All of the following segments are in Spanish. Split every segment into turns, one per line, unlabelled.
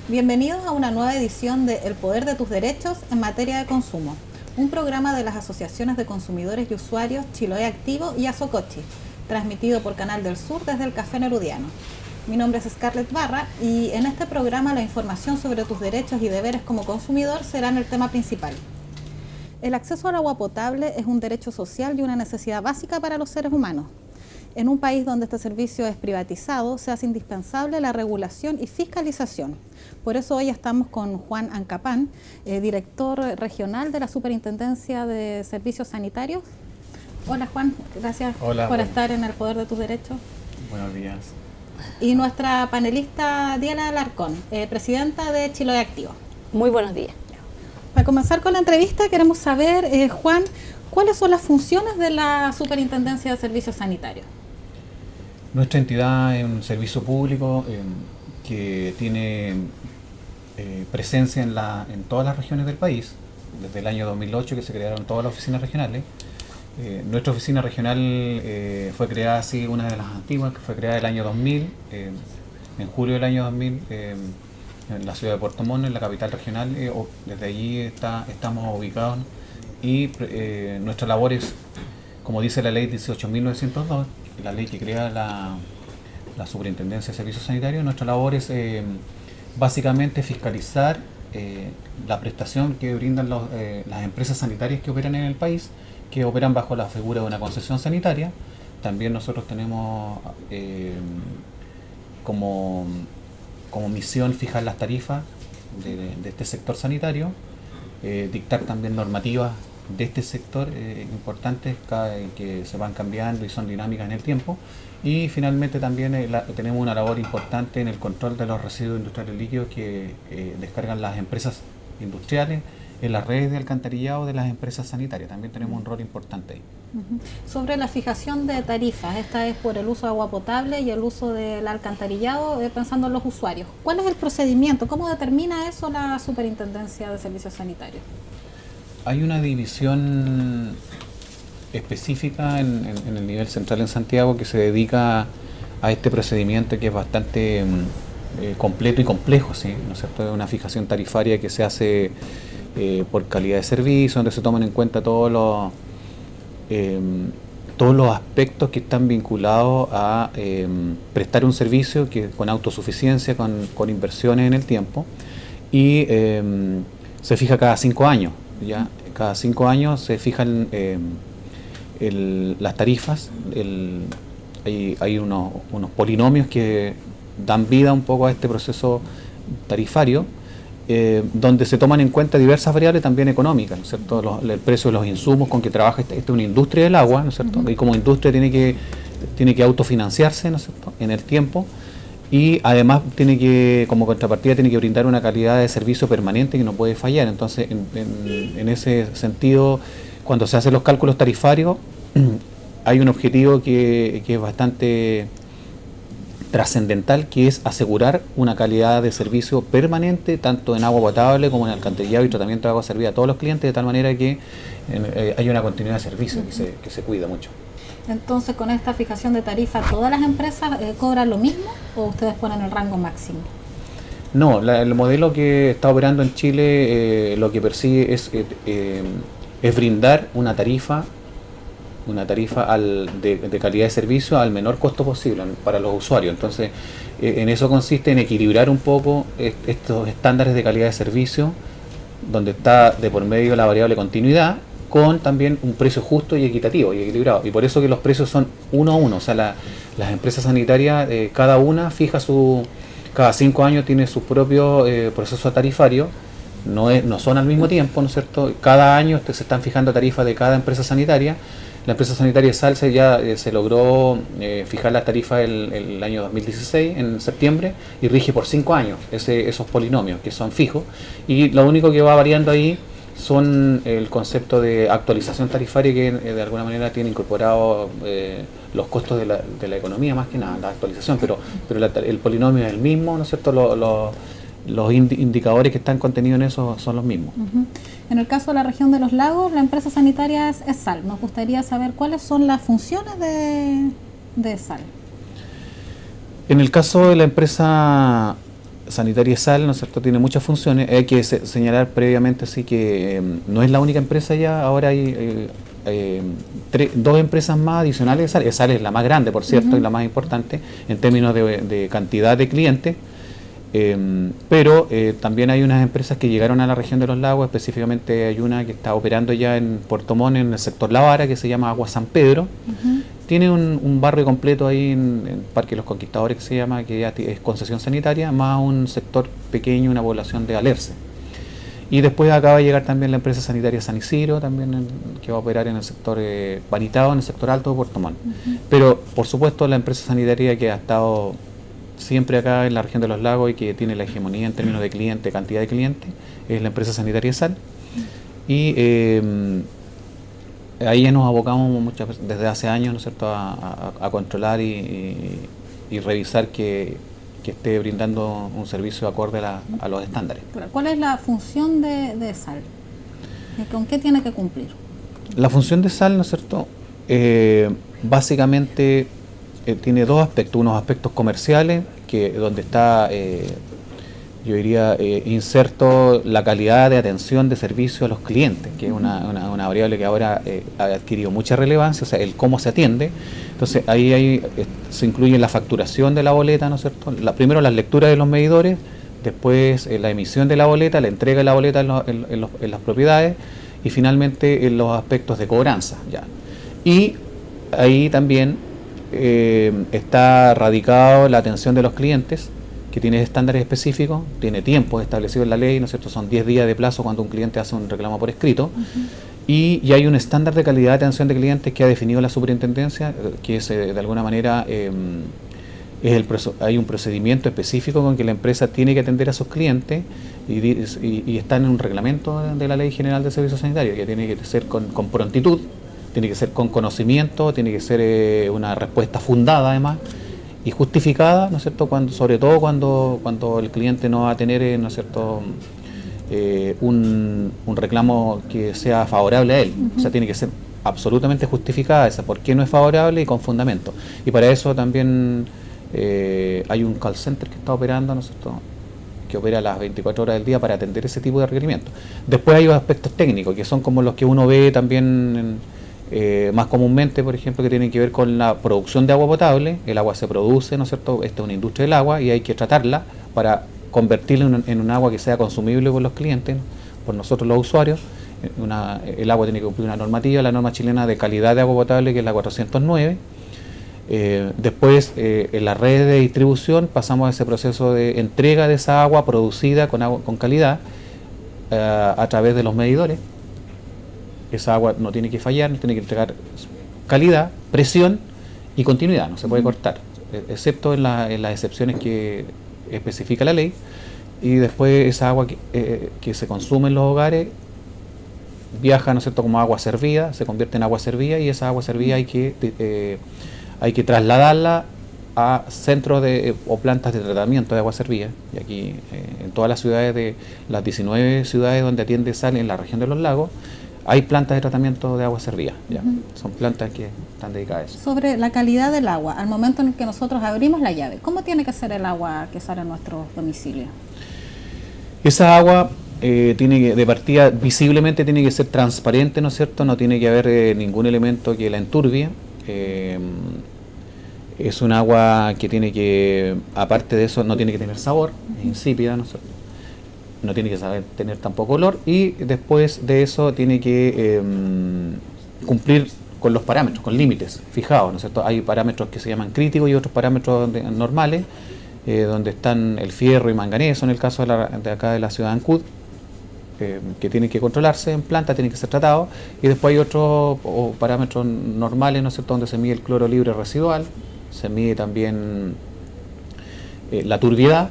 Bienvenidos a una nueva edición de El Poder de tus Derechos en materia de consumo, un programa de las asociaciones de consumidores y usuarios Chiloé Activo y Azocochi, transmitido por Canal del Sur desde el Café Nerudiano. Mi nombre es Scarlett Barra y en este programa la información sobre tus derechos y deberes como consumidor serán el tema principal. El acceso al agua potable es un derecho social y una necesidad básica para los seres humanos. En un país donde este servicio es privatizado, se hace indispensable la regulación y fiscalización. Por eso hoy estamos con Juan Ancapán, director regional de la Superintendencia de Servicios Sanitarios. Hola Juan, gracias por estar en El Poder de tus Derechos.
Buenos días.
Y nuestra panelista Diana Alarcón, presidenta de Chiloé Activo.
Muy buenos días.
Para comenzar con la entrevista queremos saber, Juan, ¿cuáles son las funciones de la Superintendencia de Servicios Sanitarios?
Nuestra entidad es un servicio público que tiene presencia en todas las regiones del país, desde el año 2008 que se crearon todas las oficinas regionales. Nuestra oficina regional fue creada, sí, una de las antiguas, que fue creada el año 2000, en julio del año 2000, en la ciudad de Puerto Montt, en la capital regional. Desde allí estamos ubicados y nuestra labor es, como dice la ley 18.902, la ley que crea la Superintendencia de Servicios Sanitarios. Nuestra labor es básicamente fiscalizar la prestación que brindan las empresas sanitarias que operan en el país, que operan bajo la figura de una concesión sanitaria. También nosotros tenemos como misión fijar las tarifas de este sector sanitario, dictar también normativas de este sector importantes que se van cambiando y son dinámicas en el tiempo, y finalmente también tenemos una labor importante en el control de los residuos industriales líquidos que descargan las empresas industriales en las redes de alcantarillado de las empresas sanitarias. También tenemos un rol importante ahí.
Sobre la fijación de tarifas, esta es por el uso de agua potable y el uso del alcantarillado, pensando en los usuarios. ¿Cuál es el procedimiento? ¿Cómo determina eso la Superintendencia de Servicios Sanitarios?
Hay una división específica en el nivel central en Santiago que se dedica a este procedimiento, que es bastante completo y complejo, ¿sí? ¿No es cierto? Es una fijación tarifaria que se hace por calidad de servicio, donde se toman en cuenta todos los aspectos que están vinculados a prestar un servicio con autosuficiencia, con inversiones en el tiempo, y se fija cada 5 años. ¿Ya? Cada 5 años se fijan las tarifas. Hay unos polinomios que dan vida un poco a este proceso tarifario, donde se toman en cuenta diversas variables también económicas, ¿no es cierto? El precio de los insumos con que trabaja esta es una industria del agua, ¿no es cierto? Y como industria tiene que autofinanciarse, ¿no es cierto?, en el tiempo. Y además como contrapartida, tiene que brindar una calidad de servicio permanente que no puede fallar. Entonces, en ese sentido, cuando se hacen los cálculos tarifarios, hay un objetivo que es bastante trascendental, que es asegurar una calidad de servicio permanente, tanto en agua potable como en alcantarillado y tratamiento de agua servida a todos los clientes, de tal manera que hay una continuidad de servicio que se cuida mucho.
Entonces, con esta fijación de tarifa, ¿todas las empresas cobran lo mismo o ustedes ponen el rango máximo? No,
el modelo que está operando en Chile lo que persigue es brindar una tarifa de calidad de servicio al menor costo posible para los usuarios. Entonces, en eso consiste en equilibrar un poco estos estándares de calidad de servicio, donde está de por medio la variable continuidad, con también un precio justo y equitativo y equilibrado. Y por eso que los precios son 1 a 1. O sea, las empresas sanitarias, cada una fija cada 5 años tiene su propio proceso tarifario. No son al mismo tiempo, ¿no es cierto? Cada año se están fijando tarifas de cada empresa sanitaria. La empresa sanitaria Salsa ya se logró fijar las tarifas el año 2016, en septiembre, y rige por 5 años esos polinomios que son fijos. Y lo único que va variando ahí son el concepto de actualización tarifaria, que de alguna manera tiene incorporado los costos de la economía, más que nada, la actualización, pero el polinomio es el mismo, ¿no es cierto? Los indicadores que están contenidos en eso son los mismos.
En el caso de la región de los lagos, la empresa sanitaria es SAL. Nos gustaría saber cuáles son las funciones de SAL.
En el caso de la empresa Sanitaria Sal, ¿no es cierto?, tiene muchas funciones. Hay que señalar previamente así que no es la única empresa ya, ahora hay dos empresas más adicionales. Sal es la más grande, por cierto, y la más importante en términos de cantidad de clientes, pero también hay unas empresas que llegaron a la región de los lagos. Específicamente hay una que está operando ya en Puerto Montt, en el sector La Vara, que se llama Agua San Pedro. Tiene un barrio completo ahí en Parque Los Conquistadores, que se llama, que ya es concesión sanitaria, más un sector pequeño, una población de Alerce. Y después acaba de llegar también la empresa sanitaria San Isidro, también que va a operar en el sector Vanitado, en el sector alto de Puerto Montt. Pero, por supuesto, la empresa sanitaria que ha estado siempre acá en la región de los lagos y que tiene la hegemonía en términos de cliente, cantidad de clientes, es la empresa sanitaria Sal. Y ahí ya nos abocamos desde hace años, ¿no es cierto?, a controlar y revisar que esté brindando un servicio acorde a los estándares.
¿Cuál es la función de Sal? ¿Con qué tiene que cumplir?
La función de Sal, ¿no es cierto?, básicamente tiene dos aspectos. Unos aspectos comerciales, donde está, yo diría, inserto la calidad de atención de servicio a los clientes, que es una variable que ahora ha adquirido mucha relevancia, o sea, el cómo se atiende. Entonces ahí se incluye la facturación de la boleta, ¿no es cierto? Primero las lecturas de los medidores, después la emisión de la boleta, la entrega de la boleta en las propiedades, y finalmente en los aspectos de cobranza. Ya. Y ahí también está radicado la atención de los clientes, que tiene estándares específicos, tiene tiempos establecidos en la ley, ¿no es cierto? Son 10 días de plazo cuando un cliente hace un reclamo por escrito. Y hay un estándar de calidad de atención de clientes que ha definido la superintendencia, que es de alguna manera hay un procedimiento específico con que la empresa tiene que atender a sus clientes, y está en un reglamento de la Ley General de Servicios Sanitarios, que tiene que ser con prontitud, tiene que ser con conocimiento, tiene que ser una respuesta fundada además y justificada, ¿no es cierto?, sobre todo cuando el cliente no va a tener, ¿no es cierto?, un reclamo que sea favorable a él. O sea, tiene que ser absolutamente justificada esa, por qué no es favorable, y con fundamento. Y para eso también hay un call center que está operando, ¿no es cierto?, que opera las 24 horas del día para atender ese tipo de requerimientos. Después hay aspectos técnicos que son como los que uno ve también más comúnmente, por ejemplo, que tienen que ver con la producción de agua potable. El agua se produce, ¿no es cierto?, esta es una industria del agua y hay que tratarla para convertirla en un agua que sea consumible por los clientes, por nosotros los usuarios. El agua tiene que cumplir una normativa, la norma chilena de calidad de agua potable, que es la 409. Después, en las redes de distribución pasamos a ese proceso de entrega de esa agua producida con calidad a través de los medidores. Esa agua no tiene que fallar, tiene que entregar calidad, presión y continuidad, no se puede cortar, excepto en las excepciones que especifica la ley. Y después esa agua que se consume en los hogares viaja, ¿no es cierto?, como agua servida, se convierte en agua servida, y esa agua servida hay que trasladarla a centros o plantas de tratamiento de agua servida. Y aquí en todas las ciudades, de las 19 ciudades donde atiende Sal en la región de los lagos, hay plantas de tratamiento de agua servida. Ya. Son plantas que están dedicadas a eso.
Sobre la calidad del agua, al momento en que nosotros abrimos la llave, ¿cómo tiene que ser el agua que sale a nuestros domicilios?
Esa agua de partida visiblemente tiene que ser transparente, ¿no es cierto? No tiene que haber ningún elemento que la enturbie. Es un agua que tiene que, aparte de eso, no tiene que tener sabor, es insípida, ¿no es cierto? No tiene que tener tampoco olor, y después de eso tiene que cumplir con los parámetros, con límites fijados, ¿no es cierto? Hay parámetros que se llaman críticos y otros parámetros normales, donde están el fierro y manganeso, en el caso de acá de la ciudad de Ancud, que tienen que controlarse en planta, tienen que ser tratados. Y después hay otros parámetros normales, ¿no es cierto?, donde se mide el cloro libre residual, se mide también la turbiedad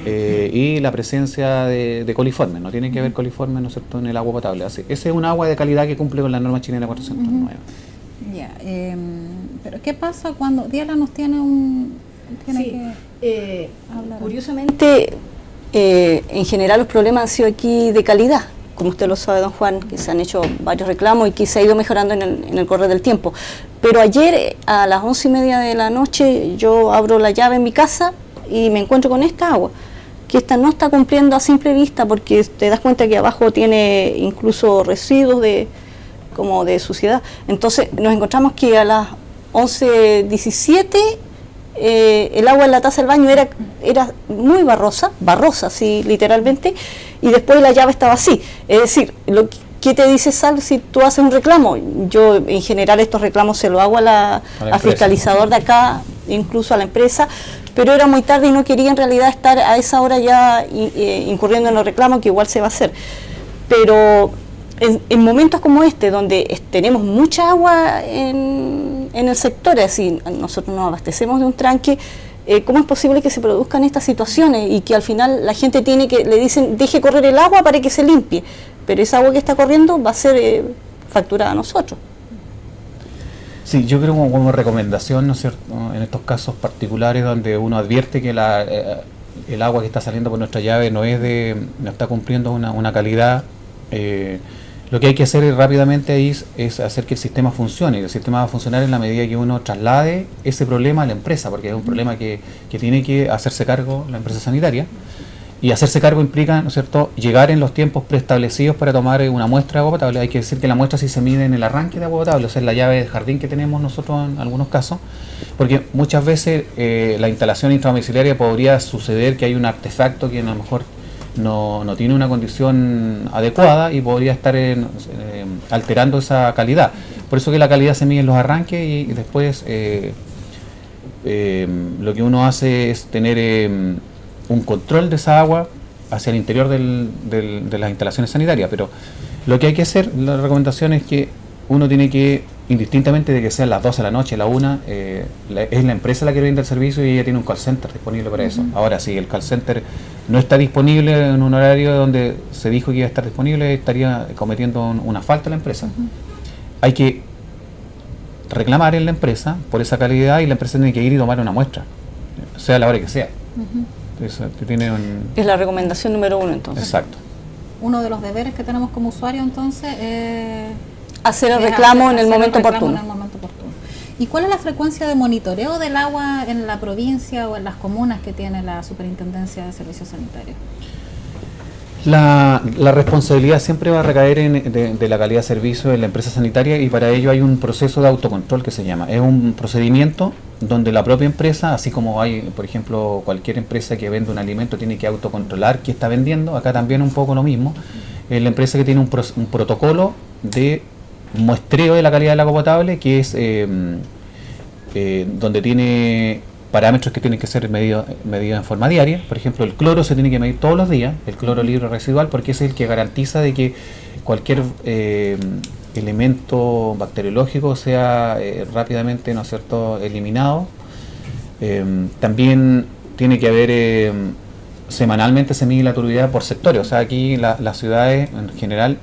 y la presencia de coliformes. No tiene que haber coliformes, ¿no es cierto?, en el agua potable. Así, ese es un agua de calidad que cumple con la norma chilena 409.
Ya, pero ¿qué pasa cuando Diana nos tiene que hablar?
Curiosamente, en general los problemas han sido aquí de calidad, como usted lo sabe, don Juan, que se han hecho varios reclamos y que se ha ido mejorando en el correr del tiempo. Pero ayer a las 11:30 de la noche yo abro la llave en mi casa y me encuentro con esta agua, que esta no está cumpliendo a simple vista, porque te das cuenta que abajo tiene incluso residuos como de suciedad. Entonces nos encontramos que a las 11:17 el agua en la taza del baño era muy barrosa, sí, literalmente, y después la llave estaba así. Es decir, ¿qué te dice Sal si tú haces un reclamo? Yo en general estos reclamos se lo hago al fiscalizador de acá, incluso a la empresa, pero era muy tarde y no quería en realidad estar a esa hora ya incurriendo en los reclamos, que igual se va a hacer. Pero en momentos como este, donde tenemos mucha agua en el sector, es decir, nosotros nos abastecemos de un tranque, ¿cómo es posible que se produzcan estas situaciones y que al final la gente le dicen, deje correr el agua para que se limpie? Pero esa agua que está corriendo va a ser facturada a nosotros.
Sí, yo creo como recomendación, ¿no es cierto?, en estos casos particulares donde uno advierte que el agua que está saliendo por nuestra llave no está cumpliendo una calidad, lo que hay que hacer rápidamente ahí es hacer que el sistema funcione. Y el sistema va a funcionar en la medida que uno traslade ese problema a la empresa, porque es un problema que tiene que hacerse cargo la empresa sanitaria. Y hacerse cargo implica, ¿no es cierto?, llegar en los tiempos preestablecidos para tomar una muestra de agua potable. Hay que decir que la muestra sí se mide en el arranque de agua potable, o sea, en la llave de jardín que tenemos nosotros en algunos casos, porque muchas veces la instalación intradomiciliaria podría suceder que hay un artefacto que a lo mejor no tiene una condición adecuada y podría estar alterando esa calidad. Por eso que la calidad se mide en los arranques y después lo que uno hace es tener un control de esa agua hacia el interior de las instalaciones sanitarias, pero lo que hay que hacer, la recomendación es que uno tiene que, indistintamente de que sean las 12 de la noche, la 1, es la empresa la que brinda el servicio y ella tiene un call center disponible para eso. Ahora, si el call center no está disponible en un horario donde se dijo que iba a estar disponible, estaría cometiendo una falta a la empresa. Hay que reclamar en la empresa por esa calidad y la empresa tiene que ir y tomar una muestra, sea la hora que sea.
Es la recomendación número 1, entonces.
Exacto.
Uno de los deberes que tenemos como usuario, entonces, es
hacer el reclamo en el momento oportuno.
¿Y cuál es la frecuencia de monitoreo del agua en la provincia o en las comunas que tiene la Superintendencia de Servicios Sanitarios?
La responsabilidad siempre va a recaer de la calidad de servicio en la empresa sanitaria, y para ello hay un proceso de autocontrol que se llama. Es un procedimiento donde la propia empresa, así como hay, por ejemplo, cualquier empresa que vende un alimento tiene que autocontrolar qué está vendiendo, acá también un poco lo mismo. La empresa que tiene un protocolo de muestreo de la calidad del agua potable, que es donde tiene parámetros que tienen que ser medidos en forma diaria. Por ejemplo, el cloro se tiene que medir todos los días, el cloro libre residual, porque es el que garantiza de que cualquier elemento bacteriológico sea rápidamente, ¿no es cierto?, eliminado. También tiene que haber, semanalmente se mide la turbidez por sectores, o sea, aquí las ciudades en general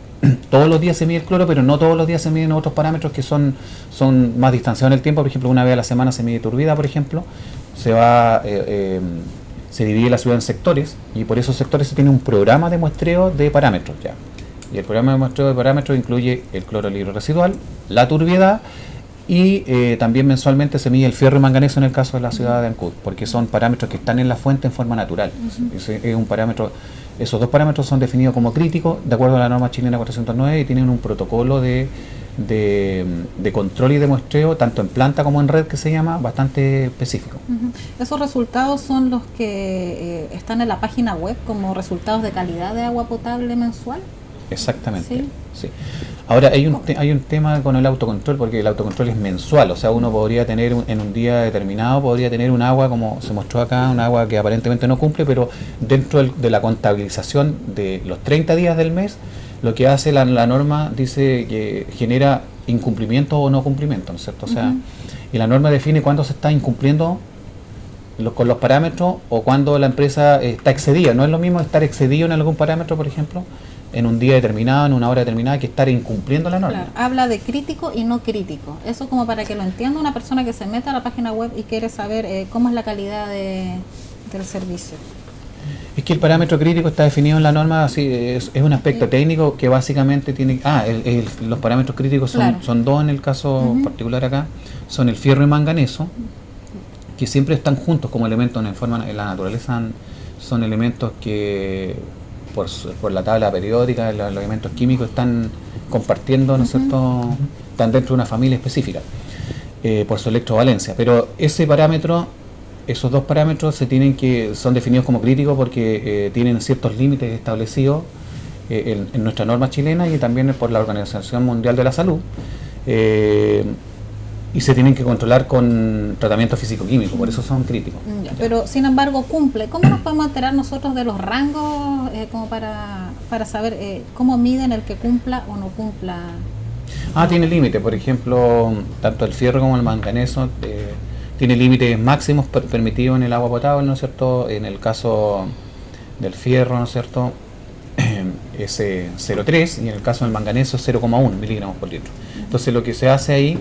todos los días se mide el cloro, pero no todos los días se miden otros parámetros que son más distanciados en el tiempo. Por ejemplo, una vez a la semana se mide turbidez, por ejemplo. Se divide la ciudad en sectores, y por esos sectores se tiene un programa de muestreo de parámetros ya. Y el programa de muestreo de parámetros incluye el cloro libre residual, la turbiedad, y también mensualmente se mide el fierro y manganeso en el caso de la ciudad de Ancud, porque son parámetros que están en la fuente en forma natural. Es un parámetro. Esos dos parámetros son definidos como críticos de acuerdo a la norma chilena 409 y tienen un protocolo de control y de muestreo, tanto en planta como en red, que se llama, bastante específico.
¿Esos resultados son los que están en la página web como resultados de calidad de agua potable mensual?
Exactamente. Sí. Ahora, hay un tema con el autocontrol, porque el autocontrol es mensual, o sea, uno podría tener en un día determinado, podría tener un agua, como se mostró acá, un agua que aparentemente no cumple, pero dentro de la contabilización de los 30 días del mes, lo que hace la norma dice que genera incumplimiento o no cumplimiento, ¿no es cierto? O sea, y la norma define cuándo se está incumpliendo con los parámetros o cuándo la empresa está excedida. No es lo mismo estar excedido en algún parámetro, por ejemplo, en un día determinado, en una hora determinada, que estar incumpliendo la norma.
Claro, habla de crítico y no crítico. Eso como para que lo entienda una persona que se meta a la página web y quiere saber cómo es la calidad del servicio.
Es que el parámetro crítico está definido en la norma, así es un aspecto técnico que básicamente tiene... los parámetros críticos son dos en el caso particular acá, son el fierro y manganeso, que siempre están juntos como elementos en la naturaleza son elementos que por la tabla periódica, los elementos químicos están compartiendo, ¿no es cierto?, están dentro de una familia específica, por su electrovalencia. Pero esos dos parámetros son definidos como críticos porque tienen ciertos límites establecidos en nuestra norma chilena y también por la Organización Mundial de la Salud, y se tienen que controlar con tratamiento físico-químico, por eso son críticos.
Pero sin embargo cumple. ¿Cómo nos podemos enterar nosotros de los rangos como para saber cómo miden el que cumpla o no cumpla?
Tiene límite, por ejemplo, tanto el fierro como el manganeso tiene límites máximos permitidos en el agua potable, ¿no es cierto? En el caso del fierro, ¿no es cierto?, es 0,3 y en el caso del manganeso 0,1 miligramos por litro. Entonces lo que se hace ahí,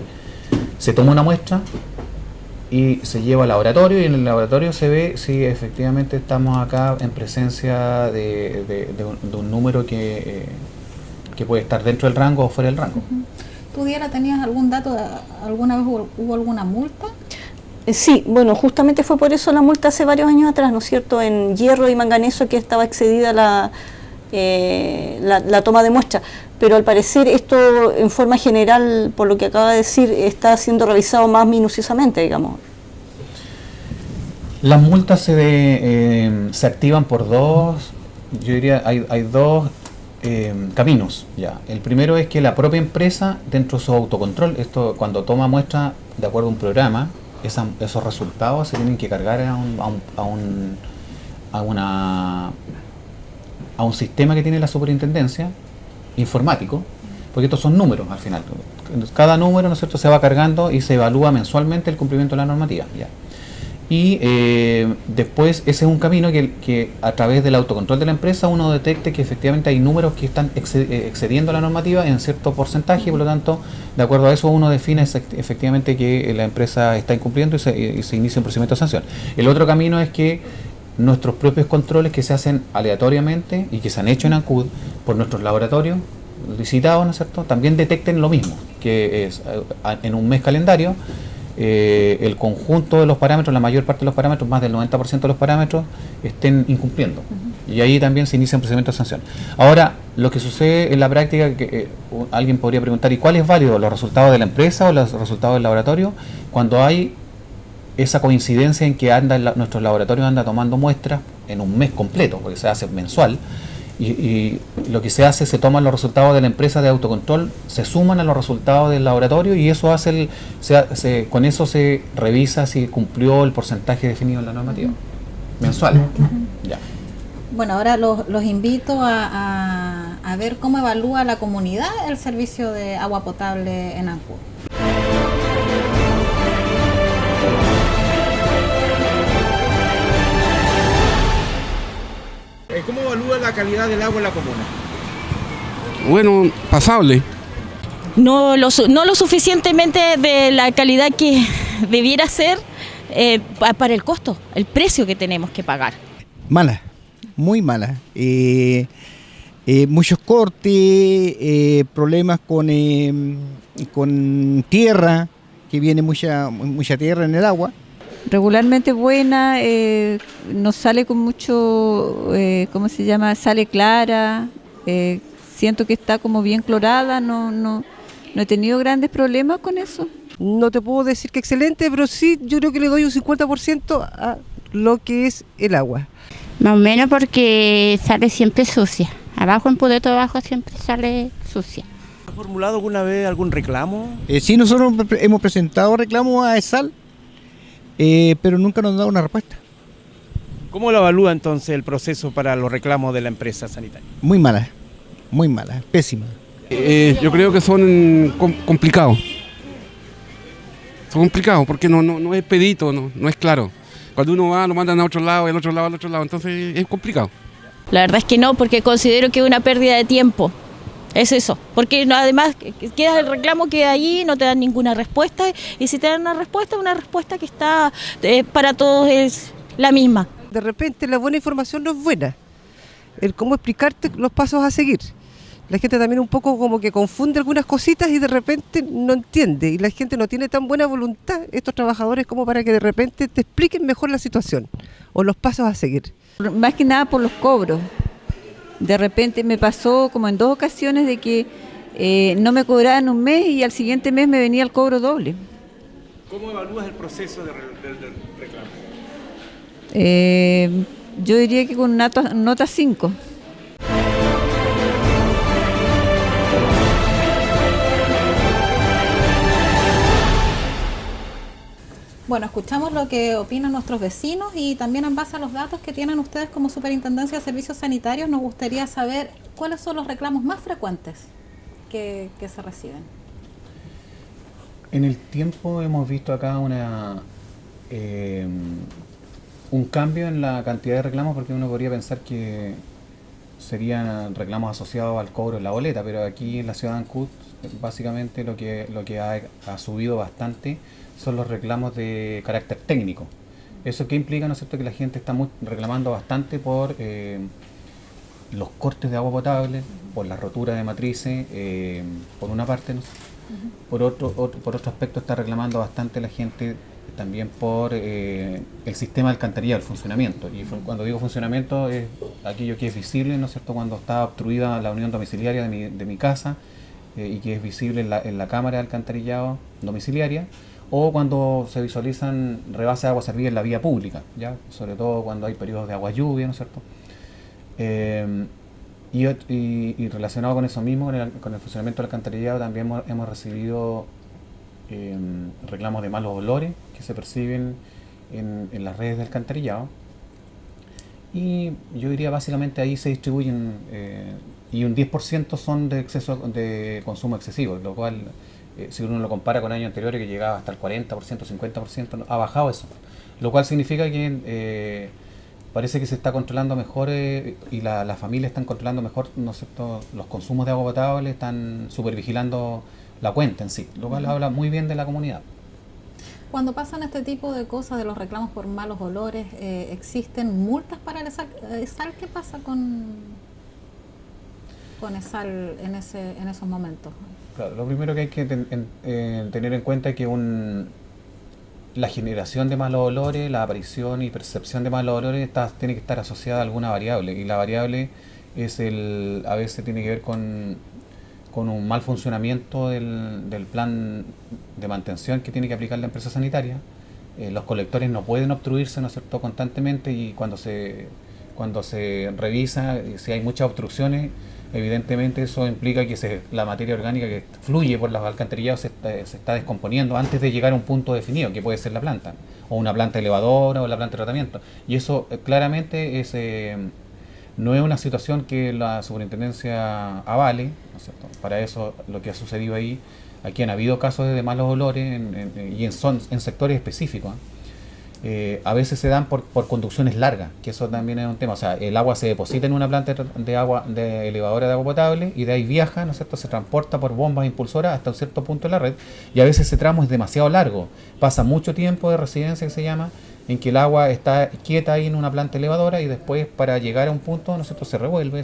se toma una muestra y se lleva al laboratorio, y en el laboratorio se ve si efectivamente estamos acá en presencia de un número que puede estar dentro del rango o fuera del rango.
¿Tú, Diana, tenías algún dato? ¿Alguna vez hubo alguna multa?
Sí, bueno, justamente fue por eso la multa hace varios años atrás, ¿no es cierto?, en hierro y manganeso, que estaba excedida la toma de muestra. Pero al parecer esto, en forma general, por lo que acaba de decir, está siendo revisado más minuciosamente, digamos.
Las multas se activan por dos, yo diría, hay dos caminos. Ya. El primero es que la propia empresa, dentro de su autocontrol, esto cuando toma muestra de acuerdo a un programa, esos resultados se tienen que cargar a un sistema que tiene la superintendencia, informático, porque estos son números al final. Cada número, ¿no es cierto?, se va cargando y se evalúa mensualmente el cumplimiento de la normativa. ¿Ya? Y después ese es un camino que a través del autocontrol de la empresa uno detecte que efectivamente hay números que están excediendo la normativa en cierto porcentaje, y por lo tanto, de acuerdo a eso uno define efectivamente que la empresa está incumpliendo y se inicia un procedimiento de sanción. El otro camino es que nuestros propios controles, que se hacen aleatoriamente y que se han hecho en ANCUD por nuestros laboratorios licitados, ¿no es cierto?, también detecten lo mismo, que es en un mes calendario el conjunto de los parámetros, la mayor parte de los parámetros, más del 90% de los parámetros, estén incumpliendo. Y ahí también se inicia un procedimiento de sanción. Ahora, lo que sucede en la práctica, que alguien podría preguntar, ¿y cuál es válido? ¿Los resultados de la empresa o los resultados del laboratorio? Cuando hay esa coincidencia en que nuestros laboratorios anda tomando muestras en un mes completo, porque se hace mensual, y lo que se hace, se toman los resultados de la empresa de autocontrol, se suman a los resultados del laboratorio, y eso con eso se revisa si cumplió el porcentaje definido en la normativa mensual. Ya.
Bueno, ahora los invito a ver cómo evalúa la comunidad el servicio de agua potable en ANCUD.
¿Cómo evalúa la calidad del agua en la comuna?
Bueno, pasable.
No lo suficientemente de la calidad que debiera ser para el costo, el precio que tenemos que pagar.
Mala, muy mala. Muchos cortes, problemas con tierra, que viene mucha tierra en el agua.
Regularmente buena, nos sale con mucho, sale clara, siento que está como bien clorada, no he tenido grandes problemas con eso.
No te puedo decir que excelente, pero sí yo creo que le doy un 50% a lo que es el agua.
Más o menos, porque sale siempre sucia, abajo en Pudeto abajo siempre sale sucia.
¿Ha formulado alguna vez algún reclamo?
Sí, nosotros hemos presentado reclamos a ESAL, pero nunca nos han dado una respuesta.
¿Cómo lo evalúa entonces el proceso para los reclamos de la empresa sanitaria?
Muy mala, pésima.
Yo creo que son complicados. Son complicados porque no es expedito, no es claro. Cuando uno va, lo mandan a otro lado, al otro lado, entonces es complicado.
La verdad es que no, porque considero que es una pérdida de tiempo. Es eso, porque además queda el reclamo que allí no te dan ninguna respuesta, y si te dan una respuesta que está para todos es la misma.
De repente la buena información no es buena, el cómo explicarte los pasos a seguir. La gente también un poco como que confunde algunas cositas y de repente no entiende. Y la gente no tiene tan buena voluntad, estos trabajadores, como para que de repente te expliquen mejor la situación o los pasos a seguir.
Más que nada por los cobros. De repente me pasó como en 2 ocasiones de que no me cobraban un mes y al siguiente mes me venía el cobro doble.
¿Cómo evalúas el proceso del reclamo?
Yo diría que con nota 5.
Bueno, escuchamos lo que opinan nuestros vecinos y también en base a los datos que tienen ustedes como Superintendencia de Servicios Sanitarios, nos gustaría saber cuáles son los reclamos más frecuentes que se reciben.
En el tiempo hemos visto acá un cambio en la cantidad de reclamos, porque uno podría pensar que serían reclamos asociados al cobro en la boleta, pero aquí en la ciudad de Ancud básicamente lo que ha subido bastante son los reclamos de carácter técnico. ¿Eso qué implica, no es cierto?, que la gente está reclamando bastante por los cortes de agua potable, por la rotura de matrices, por una parte, ¿no? Por otro aspecto está reclamando bastante la gente también por el sistema de alcantarillado, el funcionamiento. Y cuando digo funcionamiento es aquello que es visible, ¿no es cierto?, cuando está obstruida la unión domiciliaria de mi casa y que es visible en la cámara de alcantarillado domiciliaria, o cuando se visualizan rebases de agua servida en la vía pública, ¿ya? Sobre todo cuando hay periodos de agua lluvia, ¿no es cierto? Y relacionado con eso mismo, con el funcionamiento del alcantarillado, también hemos recibido reclamos de malos olores que se perciben en las redes de alcantarillado. Y yo diría básicamente ahí se distribuyen, y un 10% son de consumo excesivo, lo cual, si uno lo compara con años anteriores que llegaba hasta el 40%, 50%, ha bajado eso. Lo cual significa que parece que se está controlando mejor y las familias están controlando mejor, ¿no es cierto?, los consumos de agua potable, están supervigilando la cuenta en sí, lo cual habla muy bien de la comunidad.
Cuando pasan este tipo de cosas, de los reclamos por malos olores, ¿existen multas para el ESAL? ¿Qué pasa con ESAL en esos momentos?
Claro, lo primero que hay que tener en cuenta es que la generación de malos olores, la aparición y percepción de malos olores tiene que estar asociada a alguna variable, y la variable a veces tiene que ver con un mal funcionamiento del plan de mantención que tiene que aplicar la empresa sanitaria. Los colectores no pueden obstruirse, ¿no es cierto?, constantemente, y cuando se revisa, si hay muchas obstrucciones, evidentemente eso implica que la materia orgánica que fluye por los alcantarillados se está descomponiendo antes de llegar a un punto definido, que puede ser la planta, o una planta elevadora o la planta de tratamiento. Y eso claramente no es una situación que la superintendencia avale, ¿no es cierto? Para eso lo que ha sucedido ahí, aquí han habido casos de malos olores y en sectores específicos. A veces se dan por conducciones largas, que eso también es un tema. O sea, el agua se deposita en una planta de elevadora de agua potable y de ahí viaja, ¿no es cierto?, se transporta por bombas impulsoras hasta un cierto punto de la red, y a veces ese tramo es demasiado largo. Pasa mucho tiempo de residencia, que se llama, en que el agua está quieta ahí en una planta elevadora y después, para llegar a un punto, ¿no es cierto?, se revuelve,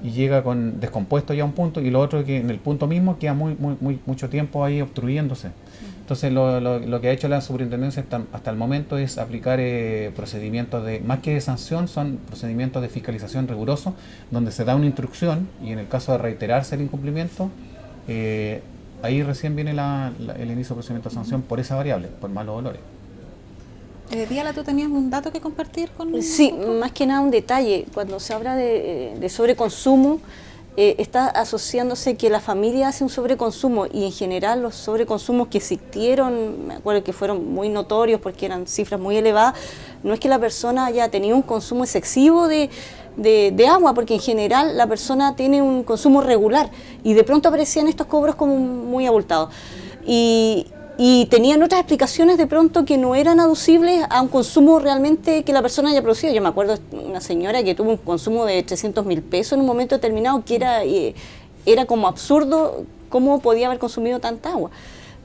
y llega descompuesto ya a un punto, y lo otro es que en el punto mismo queda mucho tiempo ahí obstruyéndose. Entonces lo que ha hecho la superintendencia hasta el momento es aplicar procedimientos más que de sanción, son procedimientos de fiscalización rigurosos, donde se da una instrucción, y en el caso de reiterarse el incumplimiento, ahí recién viene el inicio del procedimiento de sanción por esa variable, por malos olores.
Diala, ¿tú tenías un dato que compartir con
Sí, más que nada un detalle. Cuando se habla de sobreconsumo, está asociándose que la familia hace un sobreconsumo, y en general los sobreconsumos que existieron, me acuerdo que fueron muy notorios porque eran cifras muy elevadas, no es que la persona haya tenido un consumo excesivo de agua, porque en general la persona tiene un consumo regular y de pronto aparecían estos cobros como muy abultados. Y tenían otras explicaciones de pronto que no eran aducibles a un consumo realmente que la persona haya producido. Yo me acuerdo de una señora que tuvo un consumo de 300.000 pesos en un momento determinado, que era como absurdo cómo podía haber consumido tanta agua.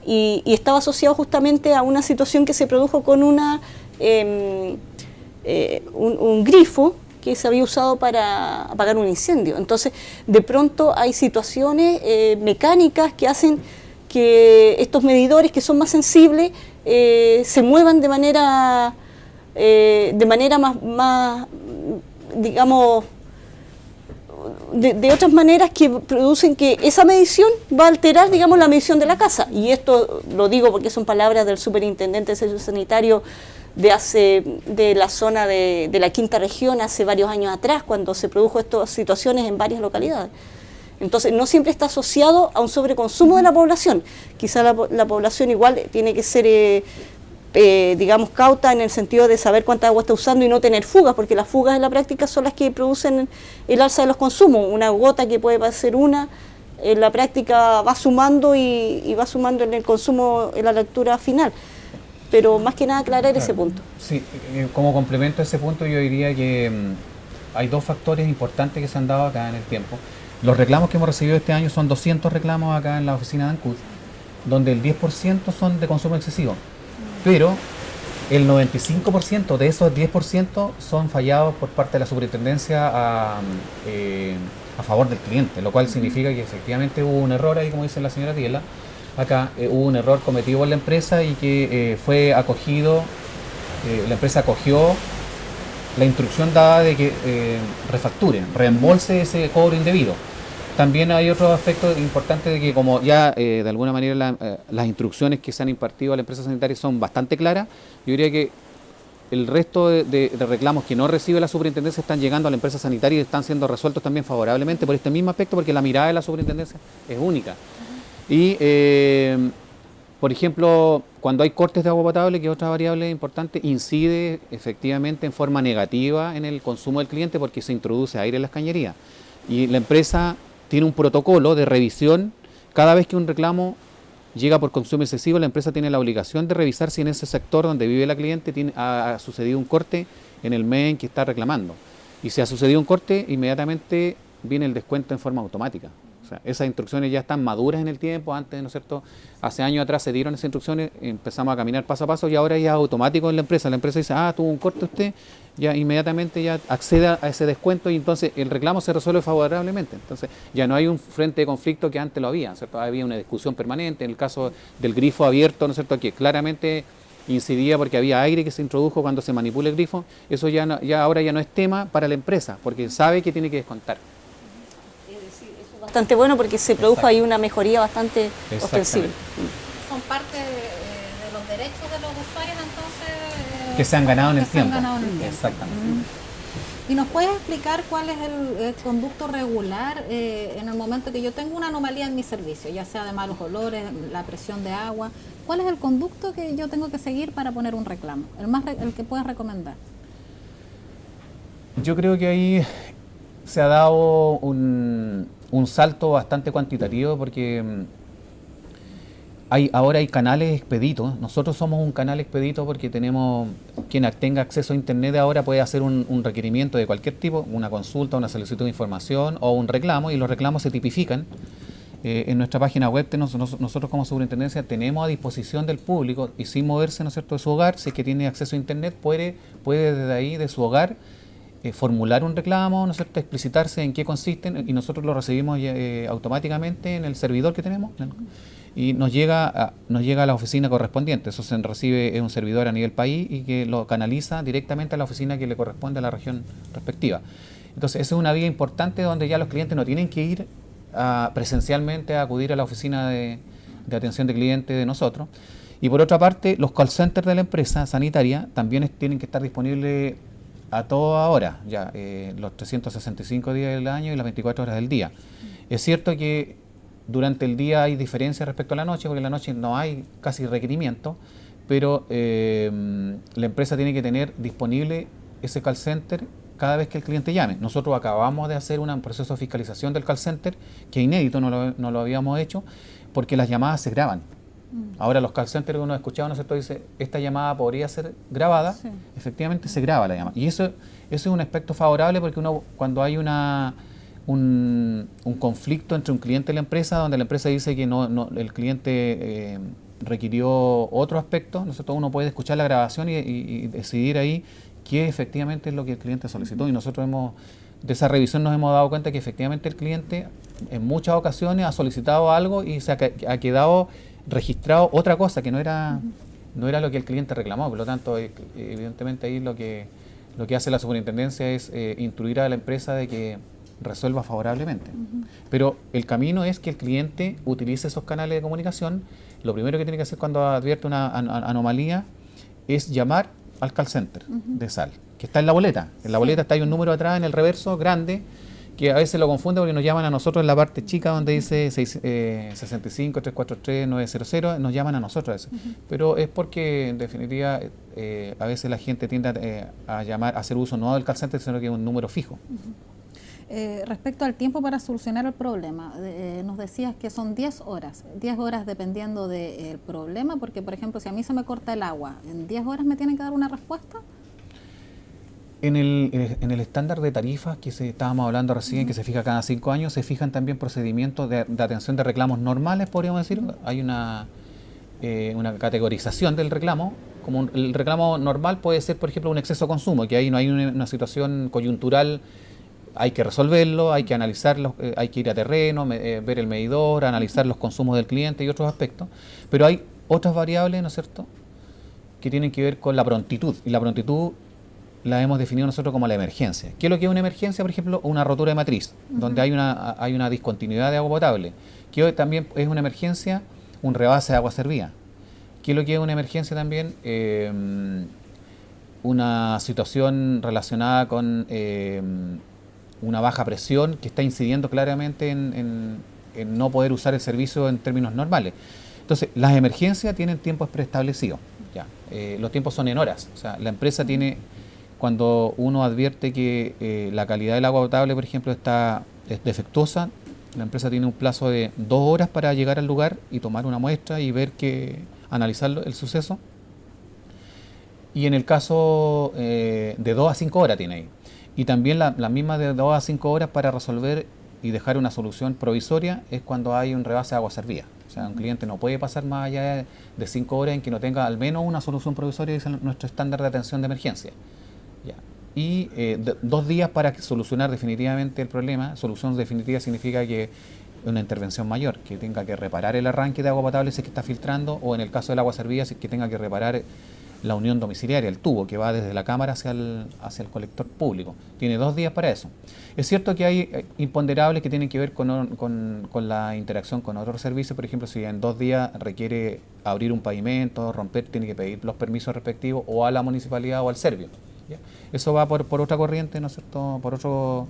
Y estaba asociado justamente a una situación que se produjo con un grifo que se había usado para apagar un incendio. Entonces, de pronto hay situaciones mecánicas que hacen que estos medidores que son más sensibles se muevan de manera más digamos, de otras maneras que producen que esa medición va a alterar, digamos, la medición de la casa. Y esto lo digo porque son palabras del superintendente de servicio sanitario de la zona de la quinta región hace varios años atrás, cuando se produjo estas situaciones en varias localidades. Entonces, no siempre está asociado a un sobreconsumo de la población. Quizá la población igual tiene que ser, digamos, cauta en el sentido de saber cuánta agua está usando y no tener fugas, porque las fugas en la práctica son las que producen el alza de los consumos. Una gota que puede ser en la práctica va sumando y va sumando en el consumo en la lectura final. Pero más que nada aclarar ese punto.
Sí, como complemento a ese punto yo diría que hay dos factores importantes que se han dado acá en el tiempo. Los reclamos que hemos recibido este año son 200 reclamos acá en la oficina de ANCUD, donde el 10% son de consumo excesivo, pero el 95% de esos 10% son fallados por parte de la superintendencia a favor del cliente, lo cual significa que efectivamente hubo un error ahí, como dice la señora Tiela. Acá hubo un error cometido por la empresa y que fue acogido, la empresa acogió la instrucción dada de que refacture, reembolse ese cobro indebido. También hay otro aspecto importante de que como ya de alguna manera las instrucciones que se han impartido a la empresa sanitaria son bastante claras, yo diría que el resto de reclamos que no recibe la superintendencia están llegando a la empresa sanitaria y están siendo resueltos también favorablemente por este mismo aspecto, porque la mirada de la superintendencia es única. Y, por ejemplo, cuando hay cortes de agua potable, que es otra variable importante, incide efectivamente en forma negativa en el consumo del cliente porque se introduce aire en las cañerías. Y la empresa tiene un protocolo de revisión. Cada vez que un reclamo llega por consumo excesivo, la empresa tiene la obligación de revisar si en ese sector donde vive la cliente ha sucedido un corte en el mes en que está reclamando. Y si ha sucedido un corte, inmediatamente viene el descuento en forma automática. O sea, esas instrucciones ya están maduras en el tiempo. Antes, ¿no es cierto?, hace años atrás se dieron esas instrucciones, empezamos a caminar paso a paso y ahora ya es automático en la empresa. La empresa dice, tuvo un corte usted, ya inmediatamente ya acceda a ese descuento y entonces el reclamo se resuelve favorablemente. Entonces ya no hay un frente de conflicto que antes lo había, ¿no es cierto? Había una discusión permanente. En el caso del grifo abierto, ¿no es cierto?, que claramente incidía porque había aire que se introdujo cuando se manipula el grifo. Eso ahora ya no es tema para la empresa porque sabe que tiene que descontar.
Bastante bueno porque se produjo ahí una mejoría bastante ostensible.
Son parte de los derechos de los usuarios entonces
que se han ganado en el tiempo.
Exactamente. ¿Y nos puedes explicar cuál es el conducto regular en el momento que yo tengo una anomalía en mi servicio, ya sea de malos olores, la presión de agua? ¿Cuál es el conducto que yo tengo que seguir para poner un reclamo? El que puedas recomendar.
Yo creo que ahí se ha dado un salto bastante cuantitativo porque ahora hay canales expeditos. Nosotros somos un canal expedito porque tenemos, quien tenga acceso a internet ahora puede hacer un requerimiento de cualquier tipo, una consulta, una solicitud de información o un reclamo, y los reclamos se tipifican. En nuestra página web nosotros como superintendencia tenemos a disposición del público y sin moverse, ¿no es cierto?, de su hogar, si es que tiene acceso a internet, puede desde ahí, de su hogar, formular un reclamo, ¿no es cierto?, explicitarse en qué consisten, y nosotros lo recibimos automáticamente en el servidor que tenemos y nos llega a la oficina correspondiente. Eso se recibe en un servidor a nivel país y que lo canaliza directamente a la oficina que le corresponde a la región respectiva. Entonces esa es una vía importante donde ya los clientes no tienen que ir presencialmente a acudir a la oficina de atención de clientes de nosotros. Y por otra parte, los call centers de la empresa sanitaria también tienen que estar disponibles a toda hora, ya los 365 días del año y las 24 horas del día. Es cierto que durante el día hay diferencias respecto a la noche, porque en la noche no hay casi requerimiento, pero la empresa tiene que tener disponible ese call center cada vez que el cliente llame. Nosotros acabamos de hacer un proceso de fiscalización del call center, que es inédito, no lo habíamos hecho, porque las llamadas se graban. Ahora los call centers que uno ha escuchado, ¿no es cierto?, dice, esta llamada podría ser grabada, sí. Efectivamente se graba la llamada. Y eso es un aspecto favorable porque cuando hay un conflicto entre un cliente y la empresa, donde la empresa dice que el cliente requirió otro aspecto, ¿no es cierto?, uno puede escuchar la grabación y decidir ahí qué efectivamente es lo que el cliente solicitó, y nosotros de esa revisión nos hemos dado cuenta que efectivamente el cliente en muchas ocasiones ha solicitado algo y se ha quedado registrado otra cosa que no era lo que el cliente reclamó. Por lo tanto, evidentemente ahí lo que hace la superintendencia es instruir a la empresa de que resuelva favorablemente. Pero el camino es que el cliente utilice esos canales de comunicación. Lo primero que tiene que hacer cuando advierte una anomalía es llamar al call center de SAL, que está en la boleta. En la boleta está ahí un número atrás en el reverso grande, que a veces lo confunde porque nos llaman a nosotros en la parte chica donde dice 65-343-900, nos llaman a nosotros a eso. Pero es porque en definitiva a veces la gente tiende a llamar, a hacer uso no del call center, sino que es un número fijo.
Respecto al tiempo para solucionar el problema, nos decías que son 10 horas dependiendo del problema, porque por ejemplo si a mí se me corta el agua, ¿en 10 horas me tienen que dar una respuesta?
En el estándar de tarifas que estábamos hablando recién, que se fija cada 5 años, se fijan también procedimientos de atención de reclamos normales, podríamos decir. Hay una categorización del reclamo. Como el reclamo normal puede ser, por ejemplo, un exceso de consumo, que ahí no hay una situación coyuntural, hay que resolverlo, hay que analizarlo, hay que ir a terreno, ver el medidor, analizar los consumos del cliente y otros aspectos. Pero hay otras variables, ¿no es cierto?, que tienen que ver con la prontitud. Y la prontitud la hemos definido nosotros como la emergencia. ¿Qué es lo que es una emergencia? Por ejemplo, una rotura de matriz, donde hay una discontinuidad de agua potable. ¿Qué hoy también es una emergencia? Un rebase de agua servida. ¿Qué es lo que es una emergencia también? Una situación relacionada con una baja presión que está incidiendo claramente en no poder usar el servicio en términos normales. Entonces, las emergencias tienen tiempos preestablecidos. Ya. Los tiempos son en horas. O sea, la empresa tiene... Cuando uno advierte que la calidad del agua potable, por ejemplo, es defectuosa, la empresa tiene un plazo de 2 horas para llegar al lugar y tomar una muestra y analizar el suceso. Y en el caso de 2 a 5 horas tiene ahí. Y también la misma de 2 a 5 horas para resolver y dejar una solución provisoria es cuando hay un rebase de agua servida. O sea, un cliente no puede pasar más allá de 5 horas en que no tenga al menos una solución provisoria, dice nuestro estándar de atención de emergencia. Ya. Y 2 días para solucionar definitivamente el problema. Solución definitiva significa que una intervención mayor, que tenga que reparar el arranque de agua potable si es que está filtrando, o en el caso del agua servida, si es que tenga que reparar la unión domiciliaria, el tubo que va desde la cámara hacia el colector público. Tiene 2 días para eso. Es cierto que hay imponderables que tienen que ver con la interacción con otros servicios. Por ejemplo, si en 2 días requiere abrir un pavimento, romper, tiene que pedir los permisos respectivos o a la municipalidad o al servio. ¿Ya? Eso va por otra corriente, ¿no es cierto?, por otro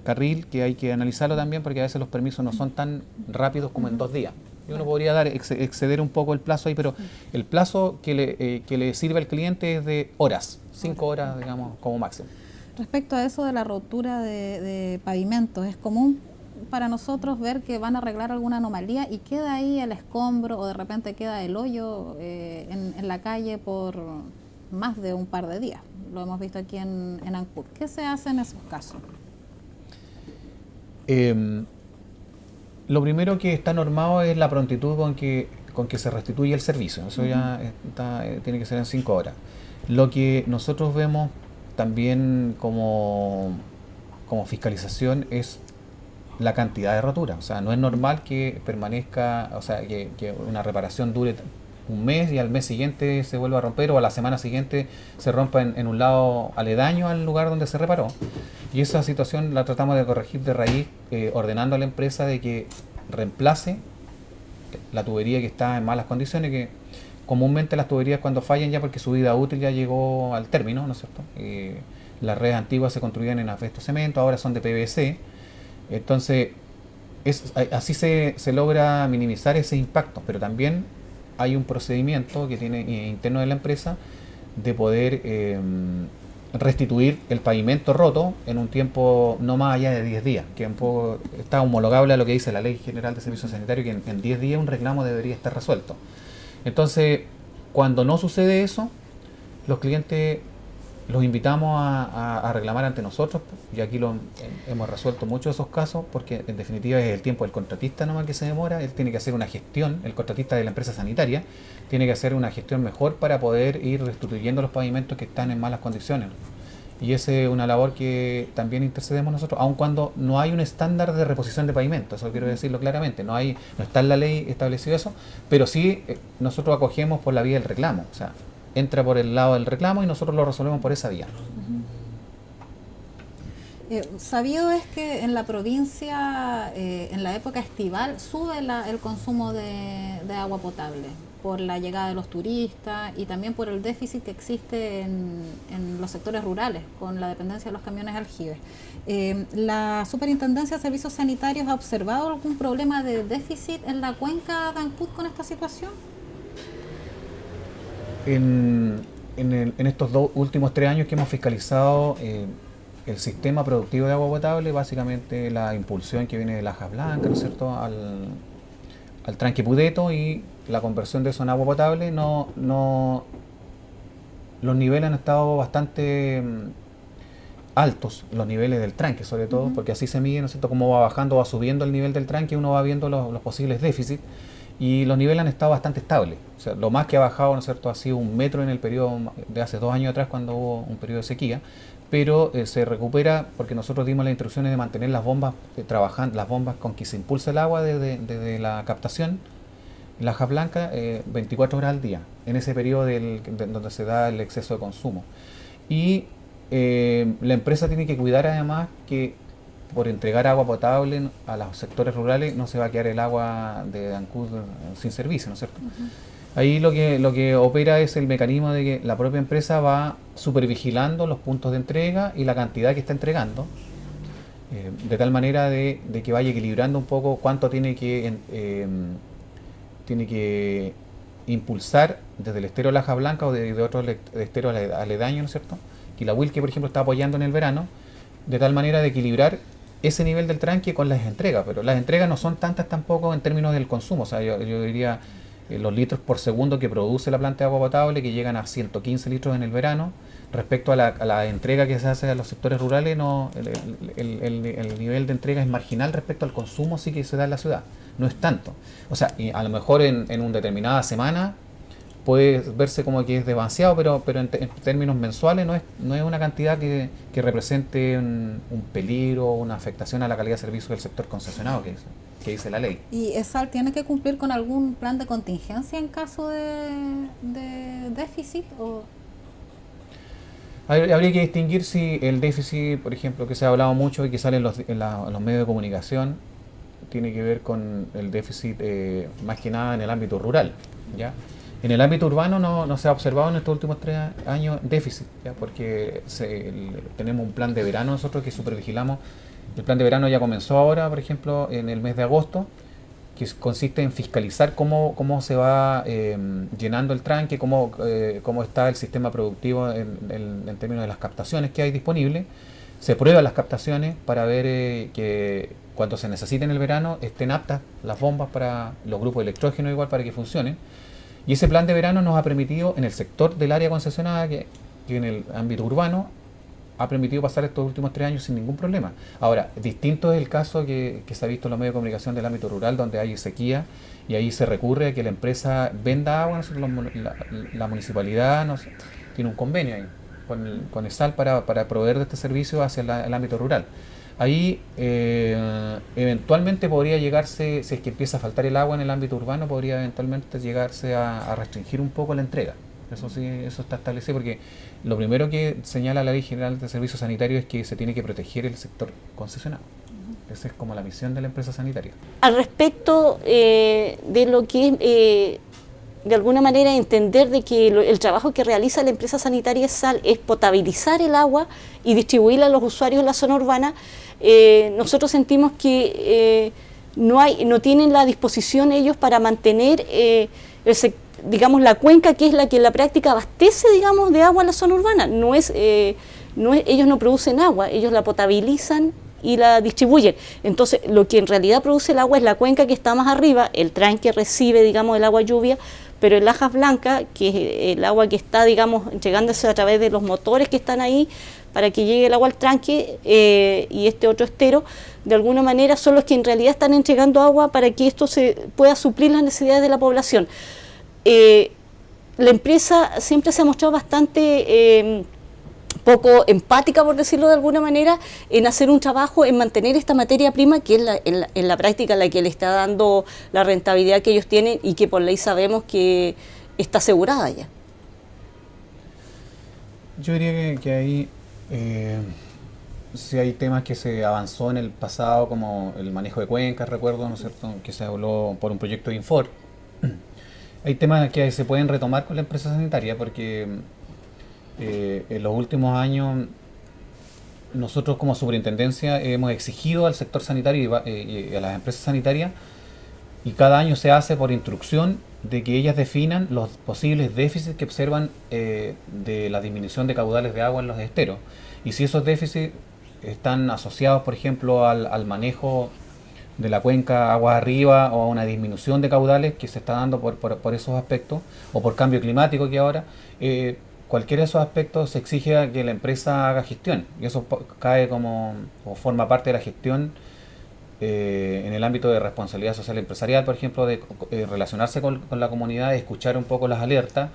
carril que hay que analizarlo también, porque a veces los permisos no son tan rápidos como en 2 días. Y uno podría exceder un poco el plazo ahí, pero el plazo que le sirve al cliente es de horas, 5 horas, digamos, como máximo.
Respecto a eso de la rotura de pavimentos, ¿es común para nosotros ver que van a arreglar alguna anomalía y queda ahí el escombro o de repente queda el hoyo en la calle por más de un par de días? Lo hemos visto aquí en Ancud. ¿Qué se hace en esos casos?
Lo primero que está normado es la prontitud con que se restituye el servicio. Eso ya tiene que ser en 5 horas. Lo que nosotros vemos también como fiscalización es la cantidad de roturas. O sea, no es normal que permanezca, o sea, que una reparación dure un mes y al mes siguiente se vuelva a romper, o a la semana siguiente se rompa en un lado aledaño al lugar donde se reparó. Y esa situación la tratamos de corregir de raíz, ordenando a la empresa de que reemplace la tubería que está en malas condiciones, que comúnmente las tuberías cuando fallan ya porque su vida útil ya llegó al término, ¿no es cierto? Las redes antiguas se construían en asbesto cemento, ahora son de PVC. Entonces, así se logra minimizar ese impacto, pero también hay un procedimiento que tiene interno de la empresa de poder restituir el pavimento roto en un tiempo no más allá de 10 días, que un poco está homologable a lo que dice la Ley General de Servicios Sanitarios, que en 10 días un reclamo debería estar resuelto. Entonces, cuando no sucede eso, los clientes los invitamos a reclamar ante nosotros, y aquí hemos resuelto muchos de esos casos, porque en definitiva es el tiempo del contratista nomás que se demora. Él tiene que hacer una gestión, el contratista de la empresa sanitaria tiene que hacer una gestión mejor para poder ir restituyendo los pavimentos que están en malas condiciones. Y esa es una labor que también intercedemos nosotros, aun cuando no hay un estándar de reposición de pavimento, eso quiero decirlo claramente, no está en la ley establecido eso, pero sí nosotros acogemos por la vía del reclamo, o sea, entra por el lado del reclamo y nosotros lo resolvemos por esa vía.
Sabido es que en la provincia, en la época estival, sube el consumo de agua potable por la llegada de los turistas y también por el déficit que existe en los sectores rurales con la dependencia de los camiones aljibes. ¿La Superintendencia de Servicios Sanitarios ha observado algún problema de déficit en la cuenca de Ancud con esta situación?
En estos últimos 3 años que hemos fiscalizado el sistema productivo de agua potable, básicamente la impulsión que viene de Lajas Blancas, ¿no es cierto?, al tranque Pudeto, y la conversión de eso en agua potable, los niveles han estado bastante altos, los niveles del tranque sobre todo, porque así se mide, ¿no es cierto?, cómo va bajando, va subiendo el nivel del tranque, uno va viendo los posibles déficits, y los niveles han estado bastante estables. O sea, lo más que ha bajado, ¿no es cierto?, ha sido 1 metro en el periodo de hace 2 años atrás, cuando hubo un periodo de sequía, pero se recupera porque nosotros dimos las instrucciones de mantener las bombas trabajando, las bombas con que se impulsa el agua desde la captación, Lajas Blancas, 24 horas al día, en ese periodo donde se da el exceso de consumo. Y la empresa tiene que cuidar además que por entregar agua potable a los sectores rurales no se va a quedar el agua de Ancud sin servicio, ¿no es cierto? Ahí lo que opera es el mecanismo de que la propia empresa va supervigilando los puntos de entrega y la cantidad que está entregando, de tal manera de que vaya equilibrando un poco cuánto tiene que impulsar desde el estero Laja Blanca o de otros esteros aledaños, ¿no es cierto?, que la Wilke, por ejemplo, está apoyando en el verano, de tal manera de equilibrar ese nivel del tranque con las entregas. Pero las entregas no son tantas tampoco en términos del consumo, o sea, yo diría los litros por segundo que produce la planta de agua potable, que llegan a 115 litros en el verano, respecto a la entrega que se hace a los sectores rurales, el nivel de entrega es marginal respecto al consumo sí que se da en la ciudad, no es tanto. O sea, y a lo mejor en una determinada semana puede verse como que es demasiado, pero en términos mensuales no es una cantidad que represente un peligro o una afectación a la calidad de servicio del sector concesionado que dice la ley.
¿Y ESAL tiene que cumplir con algún plan de contingencia en caso de déficit?
Habría que distinguir si el déficit, por ejemplo, que se ha hablado mucho y que sale en los medios de comunicación, tiene que ver con el déficit más que nada en el ámbito rural, ¿ya? En el ámbito urbano no se ha observado en estos últimos 3 años déficit, ¿ya? Porque tenemos un plan de verano nosotros que supervigilamos. El plan de verano ya comenzó ahora, por ejemplo, en el mes de agosto, que consiste en fiscalizar cómo se va llenando el tranque, cómo está el sistema productivo en términos de las captaciones que hay disponibles. Se prueban las captaciones para ver que cuando se necesite en el verano estén aptas las bombas para los grupos de electrógeno igual para que funcionen. Y ese plan de verano nos ha permitido, en el sector del área concesionada, que en el ámbito urbano, ha permitido pasar estos últimos 3 años sin ningún problema. Ahora, distinto es el caso que se ha visto en los medios de comunicación del ámbito rural, donde hay sequía, y ahí se recurre a que la empresa venda agua. La municipalidad tiene un convenio ahí con ESAL para proveer de este servicio hacia el ámbito rural. Ahí eventualmente podría llegarse, si es que empieza a faltar el agua en el ámbito urbano, podría eventualmente llegarse a restringir un poco la entrega. Eso sí, eso está establecido, porque lo primero que señala la Ley General de Servicios Sanitarios es que se tiene que proteger el sector concesionado. Esa es como la misión de la empresa sanitaria.
Al respecto de lo que es, de alguna manera, entender de que el trabajo que realiza la empresa sanitaria ESAL es potabilizar el agua y distribuirla a los usuarios de la zona urbana, nosotros sentimos que no tienen la disposición ellos para mantener digamos, la cuenca, que es la que en la práctica abastece, digamos, de agua a la zona urbana. Ellos no producen agua, ellos la potabilizan y la distribuyen. Entonces, lo que en realidad produce el agua es la cuenca que está más arriba, el tranque recibe, digamos, el agua lluvia, pero el Lajas Blanca, que es el agua que está, digamos, llegándose a través de los motores que están ahí para que llegue el agua al tranque, y este otro estero, de alguna manera son los que en realidad están entregando agua para que esto se pueda suplir las necesidades de la población. La empresa siempre se ha mostrado bastante poco empática, por decirlo de alguna manera, en hacer un trabajo, en mantener esta materia prima, que es en la práctica la que le está dando la rentabilidad que ellos tienen y que por ley sabemos que está asegurada ya.
Yo diría que ahí sí hay temas que se avanzó en el pasado, como el manejo de cuencas, recuerdo, ¿no es cierto?, que se habló por un proyecto de Infor. Hay temas que se pueden retomar con la empresa sanitaria porque en los últimos años nosotros como superintendencia hemos exigido al sector sanitario y a las empresas sanitarias, y cada año se hace por instrucción de que ellas definan los posibles déficits que observan de la disminución de caudales de agua en los esteros, y si esos déficits están asociados, por ejemplo, al manejo de la cuenca aguas arriba, o a una disminución de caudales que se está dando por esos aspectos, o por cambio climático que ahora, cualquiera de esos aspectos se exige que la empresa haga gestión, y eso cae como, o forma parte de la gestión en el ámbito de responsabilidad social empresarial, por ejemplo, de relacionarse con la comunidad, de escuchar un poco las alertas.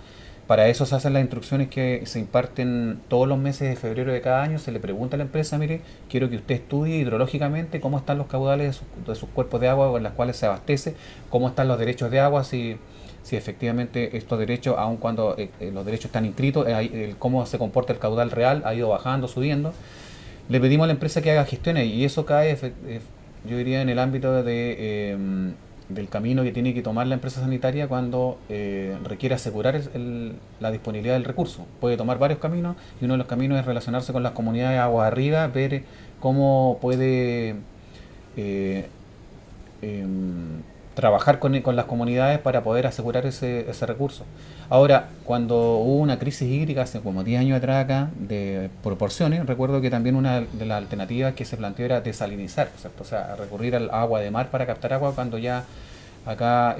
Para eso se hacen las instrucciones que se imparten todos los meses de febrero de cada año. Se le pregunta a la empresa: mire, quiero que usted estudie hidrológicamente cómo están los caudales de sus cuerpos de agua en las cuales se abastece, cómo están los derechos de agua, si efectivamente estos derechos, aun cuando los derechos están inscritos, cómo se comporta el caudal real, ha ido bajando, subiendo. Le pedimos a la empresa que haga gestiones, y eso cae, yo diría, en el ámbito del camino que tiene que tomar la empresa sanitaria cuando requiere asegurar la disponibilidad del recurso. Puede tomar varios caminos, y uno de los caminos es relacionarse con las comunidades de aguas arriba, ver cómo puede trabajar con las comunidades para poder asegurar ese recurso. Ahora, cuando hubo una crisis hídrica hace como 10 años atrás acá, de proporciones, recuerdo que también una de las alternativas que se planteó era desalinizar, ¿cierto? O sea, recurrir al agua de mar para captar agua cuando ya acá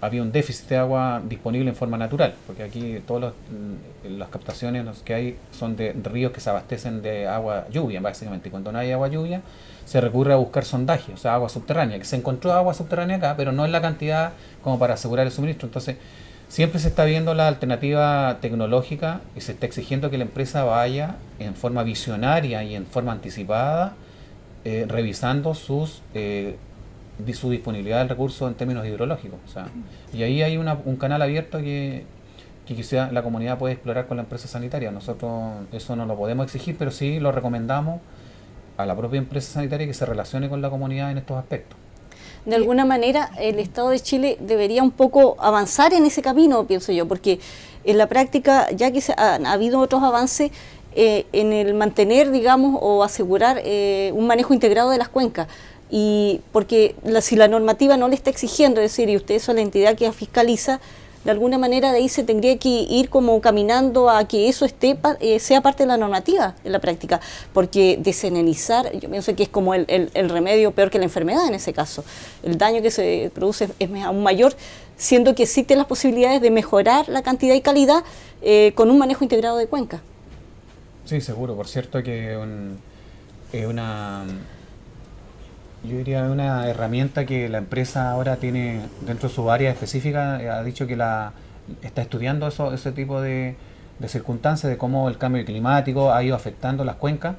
había un déficit de agua disponible en forma natural, porque aquí todas las captaciones que hay son de ríos que se abastecen de agua lluvia, básicamente, y cuando no hay agua lluvia se recurre a buscar sondaje, o sea, agua subterránea, que se encontró agua subterránea acá, pero no en la cantidad como para asegurar el suministro. Entonces, siempre se está viendo la alternativa tecnológica y se está exigiendo que la empresa vaya en forma visionaria y en forma anticipada, revisando su disponibilidad del recurso en términos hidrológicos. O sea, y ahí hay un canal abierto que quizá la comunidad puede explorar con la empresa sanitaria. Nosotros eso no lo podemos exigir, pero sí lo recomendamos a la propia empresa sanitaria que se relacione con la comunidad en estos aspectos.
De alguna manera el Estado de Chile debería un poco avanzar en ese camino, pienso yo, porque en la práctica, ya que ha habido otros avances en el mantener, digamos, o asegurar un manejo integrado de las cuencas, y porque si la normativa no le está exigiendo, es decir, y ustedes son la entidad que fiscaliza, de alguna manera de ahí se tendría que ir como caminando a que eso sea parte de la normativa en la práctica, porque desalinizar, yo pienso que es como el remedio peor que la enfermedad en ese caso. El daño que se produce es aún mayor, siendo que existen las posibilidades de mejorar la cantidad y calidad con un manejo integrado de cuenca.
Sí, seguro. Por cierto que es yo diría una herramienta que la empresa ahora tiene dentro de su área específica. Ha dicho que está estudiando ese tipo de circunstancias, de cómo el cambio climático ha ido afectando las cuencas,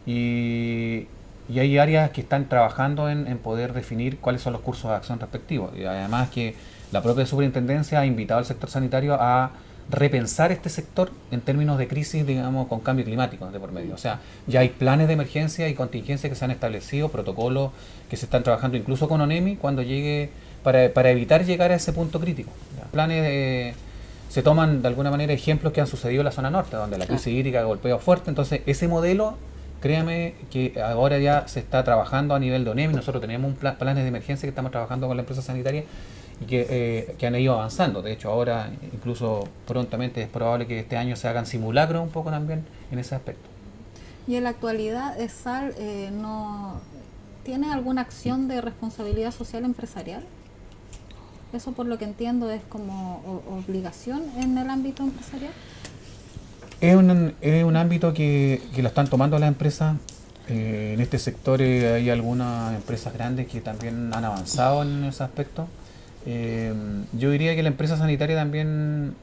y hay áreas que están trabajando en poder definir cuáles son los cursos de acción respectivos. Y además que la propia superintendencia ha invitado al sector sanitario a repensar este sector en términos de crisis, digamos, con cambio climático de por medio. O sea, ya hay planes de emergencia y contingencia que se han establecido, protocolos que se están trabajando incluso con ONEMI cuando llegue, para evitar llegar a ese punto crítico. Planes se toman de alguna manera ejemplos que han sucedido en la zona norte, donde la crisis hídrica golpeó fuerte. Entonces, ese modelo, créame que ahora ya se está trabajando a nivel de ONEMI. Nosotros tenemos planes de emergencia que estamos trabajando con la empresa sanitaria y que han ido avanzando. De hecho, ahora incluso prontamente es probable que este año se hagan simulacros un poco también en ese aspecto.
Y en la actualidad, ESSAL no tiene alguna acción de responsabilidad social empresarial. Eso, por lo que entiendo, es como obligación en el ámbito empresarial.
Es un ámbito que lo están tomando las empresas. En este sector hay algunas empresas grandes que también han avanzado en ese aspecto. Yo diría que la empresa sanitaria también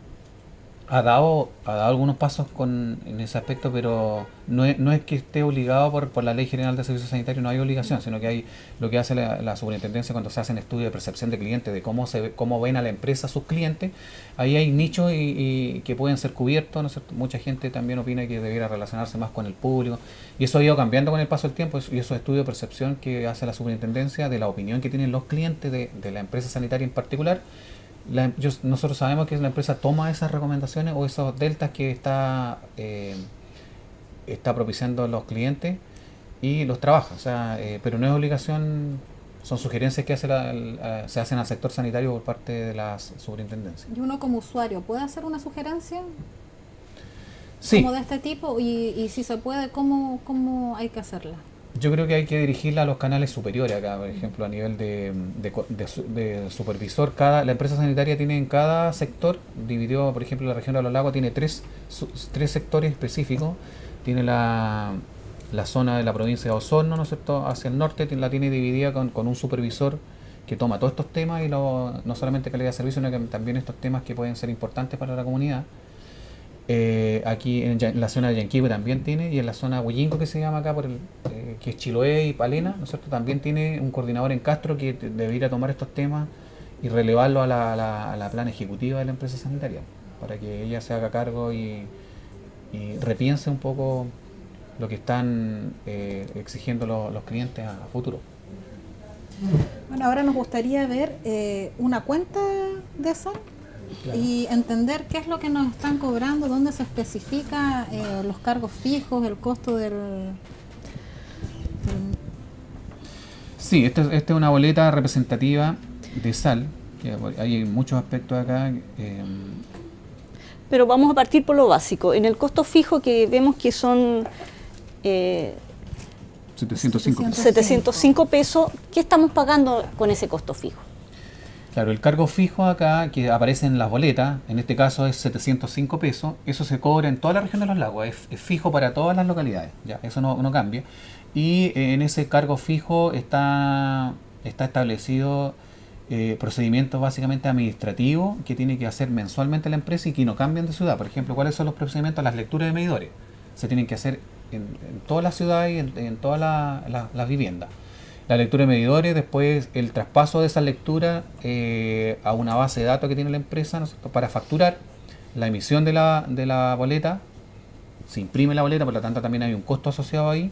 ha dado algunos pasos en ese aspecto, pero no es que esté obligado por la Ley General de Servicios Sanitarios, no hay obligación, sino que hay lo que hace la superintendencia cuando se hacen estudios de percepción de clientes, de cómo ven a la empresa sus clientes. Ahí hay nichos y que pueden ser cubiertos, ¿no es cierto? Mucha gente también opina que debiera relacionarse más con el público, y eso ha ido cambiando con el paso del tiempo, y esos estudios de percepción que hace la superintendencia de la opinión que tienen los clientes de la empresa sanitaria en particular. Nosotros sabemos que la empresa toma esas recomendaciones o esos deltas que está propiciando los clientes y los trabaja, o sea, pero no es obligación, son sugerencias que se hacen al sector sanitario por parte de las superintendencias.
¿Y uno como usuario puede hacer una sugerencia?
Sí.
Como de este tipo, y si se puede, ¿cómo hay que hacerla?
Yo creo que hay que dirigirla a los canales superiores acá, por ejemplo, a nivel de supervisor. La empresa sanitaria tiene en cada sector, dividió, por ejemplo, la región de los lagos tiene tres sectores específicos. Tiene la zona de la provincia de Osorno, ¿no es cierto?, hacia el norte, la tiene dividida con un supervisor que toma todos estos temas y no solamente calidad de servicio, sino que también estos temas que pueden ser importantes para la comunidad. Aquí en la zona de Yanquihue también tiene, y en la zona Huillinco, que se llama acá, que es Chiloé y Palena, ¿no es cierto?, también tiene un coordinador en Castro que debería tomar estos temas y relevarlo a la plana ejecutiva de la empresa sanitaria, para que ella se haga cargo y repiense un poco lo que están exigiendo los clientes a futuro.
Bueno, ahora nos gustaría ver una cuenta de eso. Claro. Y entender qué es lo que nos están cobrando, dónde se especifica los cargos fijos, el costo del...
Sí, esta es una boleta representativa de SAL. Hay muchos aspectos acá.
Pero vamos a partir por lo básico. En el costo fijo, que vemos que son 705 pesos, ¿qué estamos pagando con ese costo fijo?
Claro, el cargo fijo acá, que aparece en las boletas, en este caso es 705 pesos, eso se cobra en toda la región de los lagos, es fijo para todas las localidades, ya, eso no cambia. Y en ese cargo fijo está establecido procedimientos básicamente administrativos que tiene que hacer mensualmente la empresa y que no cambian de ciudad. Por ejemplo, ¿cuáles son los procedimientos? Las lecturas de medidores se tienen que hacer en toda la ciudad y en todas las viviendas. La lectura de medidores, después el traspaso de esa lectura a una base de datos que tiene la empresa, ¿no es cierto?, para facturar, la emisión de la boleta, se imprime la boleta, por lo tanto también hay un costo asociado ahí,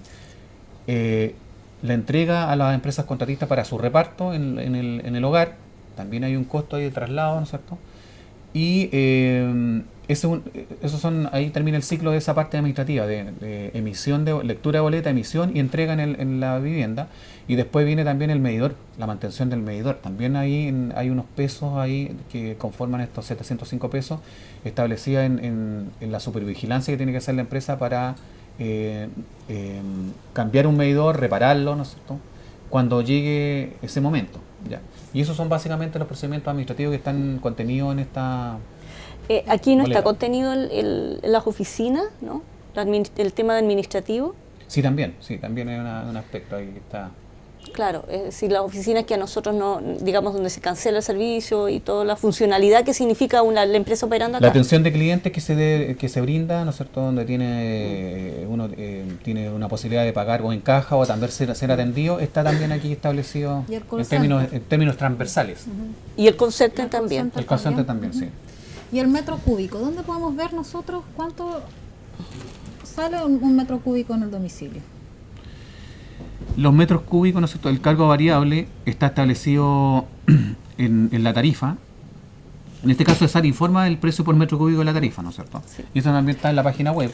la entrega a las empresas contratistas para su reparto en el hogar, también hay un costo ahí de traslado, ¿no es cierto?, y ahí termina el ciclo de esa parte administrativa de emisión de lectura de boleta, emisión y entrega en la vivienda. Y después viene también el medidor, la mantención del medidor. También ahí hay unos pesos ahí que conforman estos 705 pesos establecida en la supervigilancia que tiene que hacer la empresa para cambiar un medidor, repararlo, ¿no es cierto?, cuando llegue ese momento, ya. Y esos son básicamente los procedimientos administrativos que están contenidos en esta...
aquí no
boleta.
Está contenido las oficinas, ¿no? El tema administrativo.
Sí, también hay un aspecto ahí que está...
Claro, es decir, las oficinas que a nosotros no, digamos, donde se cancela el servicio y toda la funcionalidad que significa la empresa operando acá.
La atención de clientes que se brinda, ¿no es cierto?, donde uno tiene una posibilidad de pagar o en caja o también ser atendido, está también aquí establecido en términos transversales.
Y el concepto también.
El concepto también, sí.
¿Y el metro cúbico? ¿Dónde podemos ver nosotros cuánto sale un metro cúbico en el domicilio?
Los metros cúbicos, ¿no es cierto?, el cargo variable está establecido en la tarifa. En este caso, SAL informa el precio por metro cúbico de la tarifa, ¿no es cierto? Sí. Y eso también está en la página web.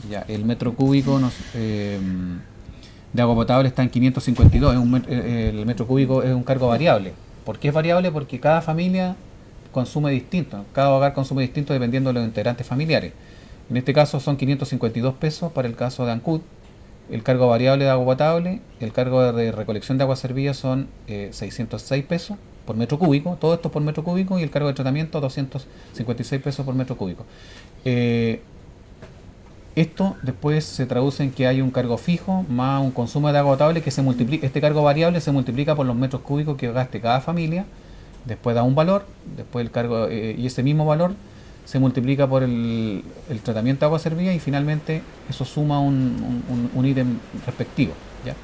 Ya, el metro cúbico de agua potable está en 552. El metro cúbico es un cargo variable. ¿Por qué es variable? Porque cada familia consume distinto. Cada hogar consume distinto dependiendo de los integrantes familiares. En este caso son 552 pesos para el caso de Ancud. El cargo variable de agua potable, el cargo de recolección de agua servida son 606 pesos por metro cúbico, todo esto por metro cúbico, y el cargo de tratamiento 256 pesos por metro cúbico. Esto después se traduce en que hay un cargo fijo más un consumo de agua potable que se multiplica. Este cargo variable se multiplica por los metros cúbicos que gaste cada familia, después da un valor, después el cargo y ese mismo valor se multiplica por el tratamiento de agua servida, y finalmente eso suma un ítem respectivo, ¿ya?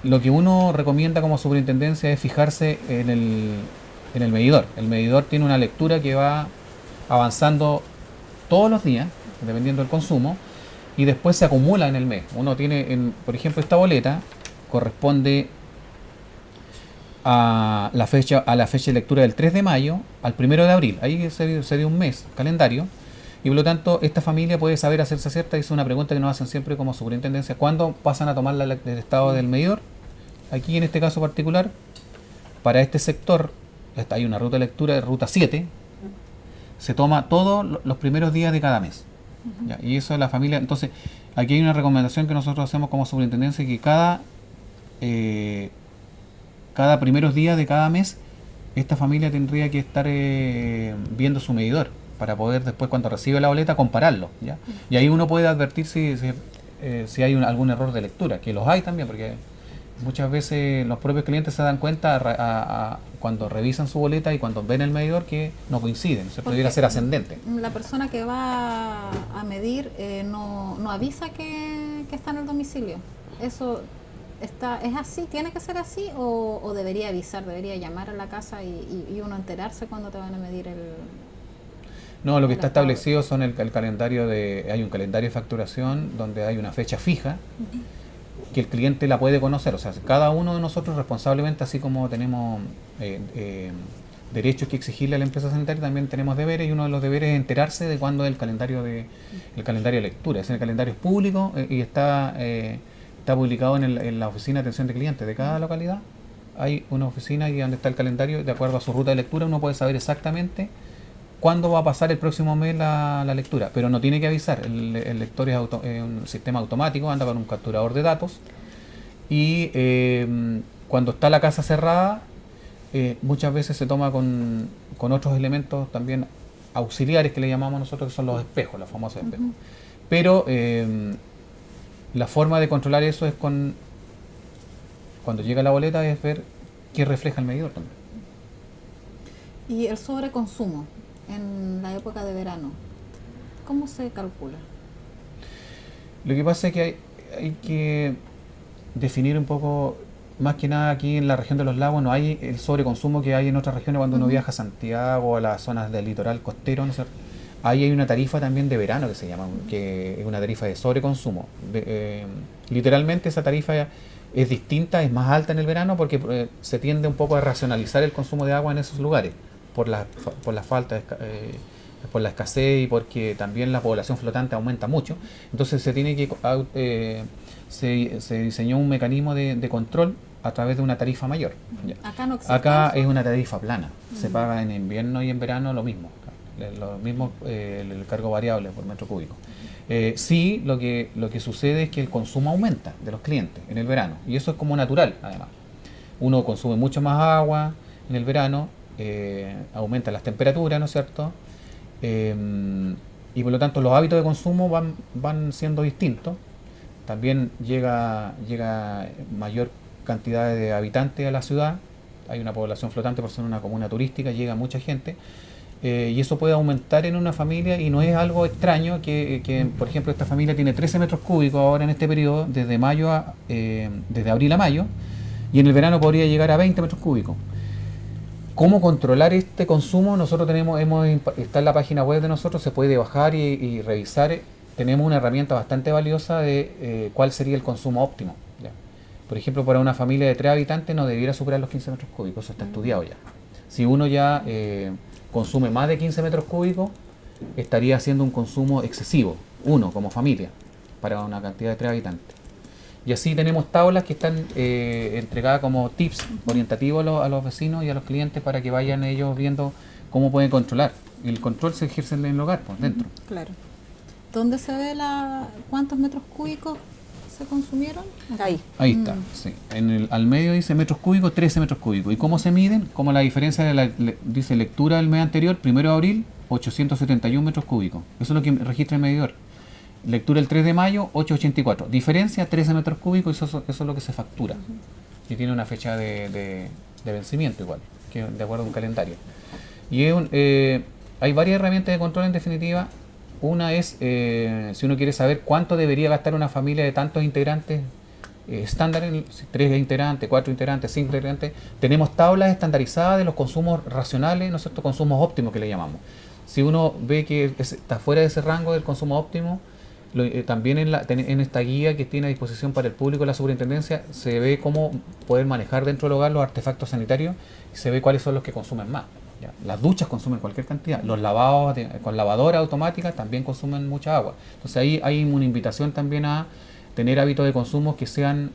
Lo que uno recomienda como superintendencia es fijarse en el medidor. El medidor tiene una lectura que va avanzando todos los días, dependiendo del consumo, y después se acumula en el mes. Uno tiene, por ejemplo, esta boleta corresponde a la fecha de lectura del 3 de mayo al 1 de abril. Ahí se dio un mes calendario, y por lo tanto esta familia puede saber a ciencia cierta. Es una pregunta que nos hacen siempre como superintendencia: ¿cuándo pasan a tomar el estado del medidor? Aquí en este caso particular, para este sector, hay una ruta de lectura de ruta 7, se toma todos los primeros días de cada mes. ¿Ya? Y eso es la familia. Entonces, aquí hay una recomendación que nosotros hacemos como superintendencia, que cada primeros días de cada mes, esta familia tendría que estar viendo su medidor, para poder después, cuando recibe la boleta, compararlo, ¿ya? Y ahí uno puede advertir si hay algún error de lectura, que los hay también, porque muchas veces los propios clientes se dan cuenta cuando revisan su boleta y cuando ven el medidor que no coinciden, se pudiera ser ascendente.
La persona que va a medir no avisa que está en el domicilio. ¿Eso es así? ¿Tiene que ser así? ¿O debería avisar, debería llamar a la casa y uno enterarse cuando te van a medir el...?
No, lo que está establecido son el calendario hay un calendario de facturación donde hay una fecha fija, que el cliente la puede conocer. O sea, cada uno de nosotros responsablemente, así como tenemos derechos que exigirle a la empresa sanitaria, también tenemos deberes, y uno de los deberes es enterarse de cuándo es el calendario de lectura. El calendario es público y está publicado en la oficina de atención de clientes de cada localidad. Hay una oficina y donde está el calendario, de acuerdo a su ruta de lectura, uno puede saber exactamente cuándo va a pasar el próximo mes la lectura, pero no tiene que avisar. El lector es un sistema automático, anda con un capturador de datos, y cuando está la casa cerrada, muchas veces se toma con otros elementos también auxiliares, que le llamamos nosotros, que son los espejos, los famosos espejos. Pero la forma de controlar eso es cuando llega la boleta, es ver qué refleja el medidor también.
Y el sobreconsumo en la época de verano, ¿cómo se calcula?
Lo que pasa es que hay que definir un poco, más que nada aquí en la región de los lagos no hay el sobreconsumo que hay en otras regiones cuando uno viaja a Santiago o a las zonas del litoral costero, ¿no es cierto? Ahí hay una tarifa también de verano que se llama, que es una tarifa de sobreconsumo. Literalmente esa tarifa es distinta, es más alta en el verano, porque se tiende un poco a racionalizar el consumo de agua en esos lugares, por la falta, por la escasez, y porque también la población flotante aumenta mucho. Entonces se tiene que se diseñó un mecanismo de control a través de una tarifa mayor.
Acá no existe.
Acá es una tarifa plana, se paga en invierno y en verano lo mismo, el cargo variable por metro cúbico. Sí, lo que sucede es que el consumo aumenta de los clientes en el verano, y eso es como natural. Además, uno consume mucho más agua en el verano, aumentan las temperaturas, ¿no es cierto? Y por lo tanto los hábitos de consumo van siendo distintos. También llega mayor cantidad de habitantes a la ciudad, hay una población flotante por ser una comuna turística, llega mucha gente. Y eso puede aumentar en una familia, y no es algo extraño que por ejemplo, esta familia tiene 13 metros cúbicos ahora en este periodo, desde abril a mayo, y en el verano podría llegar a 20 metros cúbicos. ¿Cómo controlar este consumo? Nosotros está en la página web de nosotros, se puede bajar y revisar. Tenemos una herramienta bastante valiosa de cuál sería el consumo óptimo, ¿ya? Por ejemplo, para una familia de 3 habitantes no debiera superar los 15 metros cúbicos, eso está estudiado ya. Si uno ya consume más de 15 metros cúbicos, estaría haciendo un consumo excesivo, uno como familia, para una cantidad de 3 habitantes. Y así tenemos tablas que están entregadas como tips orientativos a los vecinos y a los clientes, para que vayan ellos viendo cómo pueden controlar. Y el control se ejerce en el hogar, por dentro.
Claro. ¿Dónde se ve cuántos metros cúbicos se consumieron.
Ahí.
Ahí está, sí. Al medio dice metros cúbicos, 13 metros cúbicos. ¿Y cómo se miden? Como la diferencia de dice lectura del mes anterior, 1 de abril, 871 metros cúbicos. Eso es lo que registra el medidor. Lectura el 3 de mayo, 884. Diferencia, 13 metros cúbicos, eso es lo que se factura. Y tiene una fecha de vencimiento igual, que de acuerdo a un calendario. Y hay varias herramientas de control en definitiva. Una es, si uno quiere saber cuánto debería gastar una familia de tantos integrantes, estándar, 3 integrantes, 4 integrantes, 5 integrantes, tenemos tablas estandarizadas de los consumos racionales, ¿no es cierto?, consumos óptimos que le llamamos. Si uno ve que está fuera de ese rango del consumo óptimo, también en esta guía que tiene a disposición para el público la superintendencia, se ve cómo poder manejar dentro del hogar los artefactos sanitarios y se ve cuáles son los que consumen más. ¿Ya? Las duchas consumen cualquier cantidad, los lavados con lavadora automática también consumen mucha agua. Entonces ahí hay una invitación también a tener hábitos de consumo que sean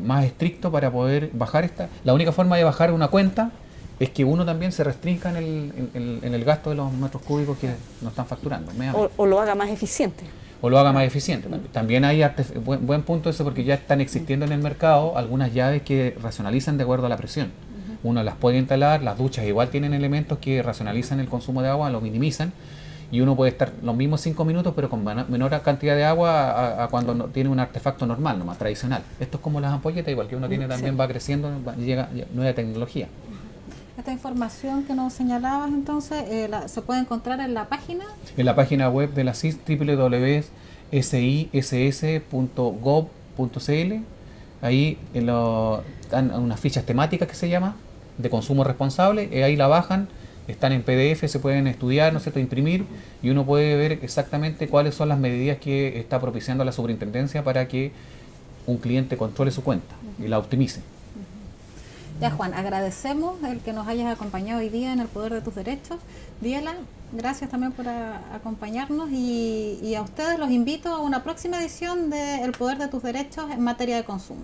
más estrictos para poder bajar esta. La única forma de bajar una cuenta es que uno también se restrinja en el gasto de los metros cúbicos que nos están facturando.
O lo haga más eficiente.
O lo haga más eficiente. También hay buen punto eso, porque ya están existiendo en el mercado algunas llaves que racionalizan de acuerdo a la presión. Uno las puede instalar, las duchas igual tienen elementos que racionalizan el consumo de agua, lo minimizan, y uno puede estar los mismos 5 minutos pero con menor cantidad de agua a cuando tiene un artefacto normal, nomás tradicional. Esto es como las ampolletas, igual que uno tiene también va creciendo, llega nueva tecnología.
Esta información que nos señalabas entonces se puede encontrar en la página.
En la página web de la CIS, www.siss.gov.cl. Ahí están unas fichas temáticas que se llama de consumo responsable, ahí la bajan, están en PDF, se pueden estudiar, ¿no es cierto?, imprimir, y uno puede ver exactamente cuáles son las medidas que está propiciando la superintendencia para que un cliente controle su cuenta y la optimice.
Ya, Juan, agradecemos el que nos hayas acompañado hoy día en El Poder de tus Derechos. Diela, gracias también por acompañarnos y a ustedes los invito a una próxima edición de El Poder de tus Derechos en materia de consumo.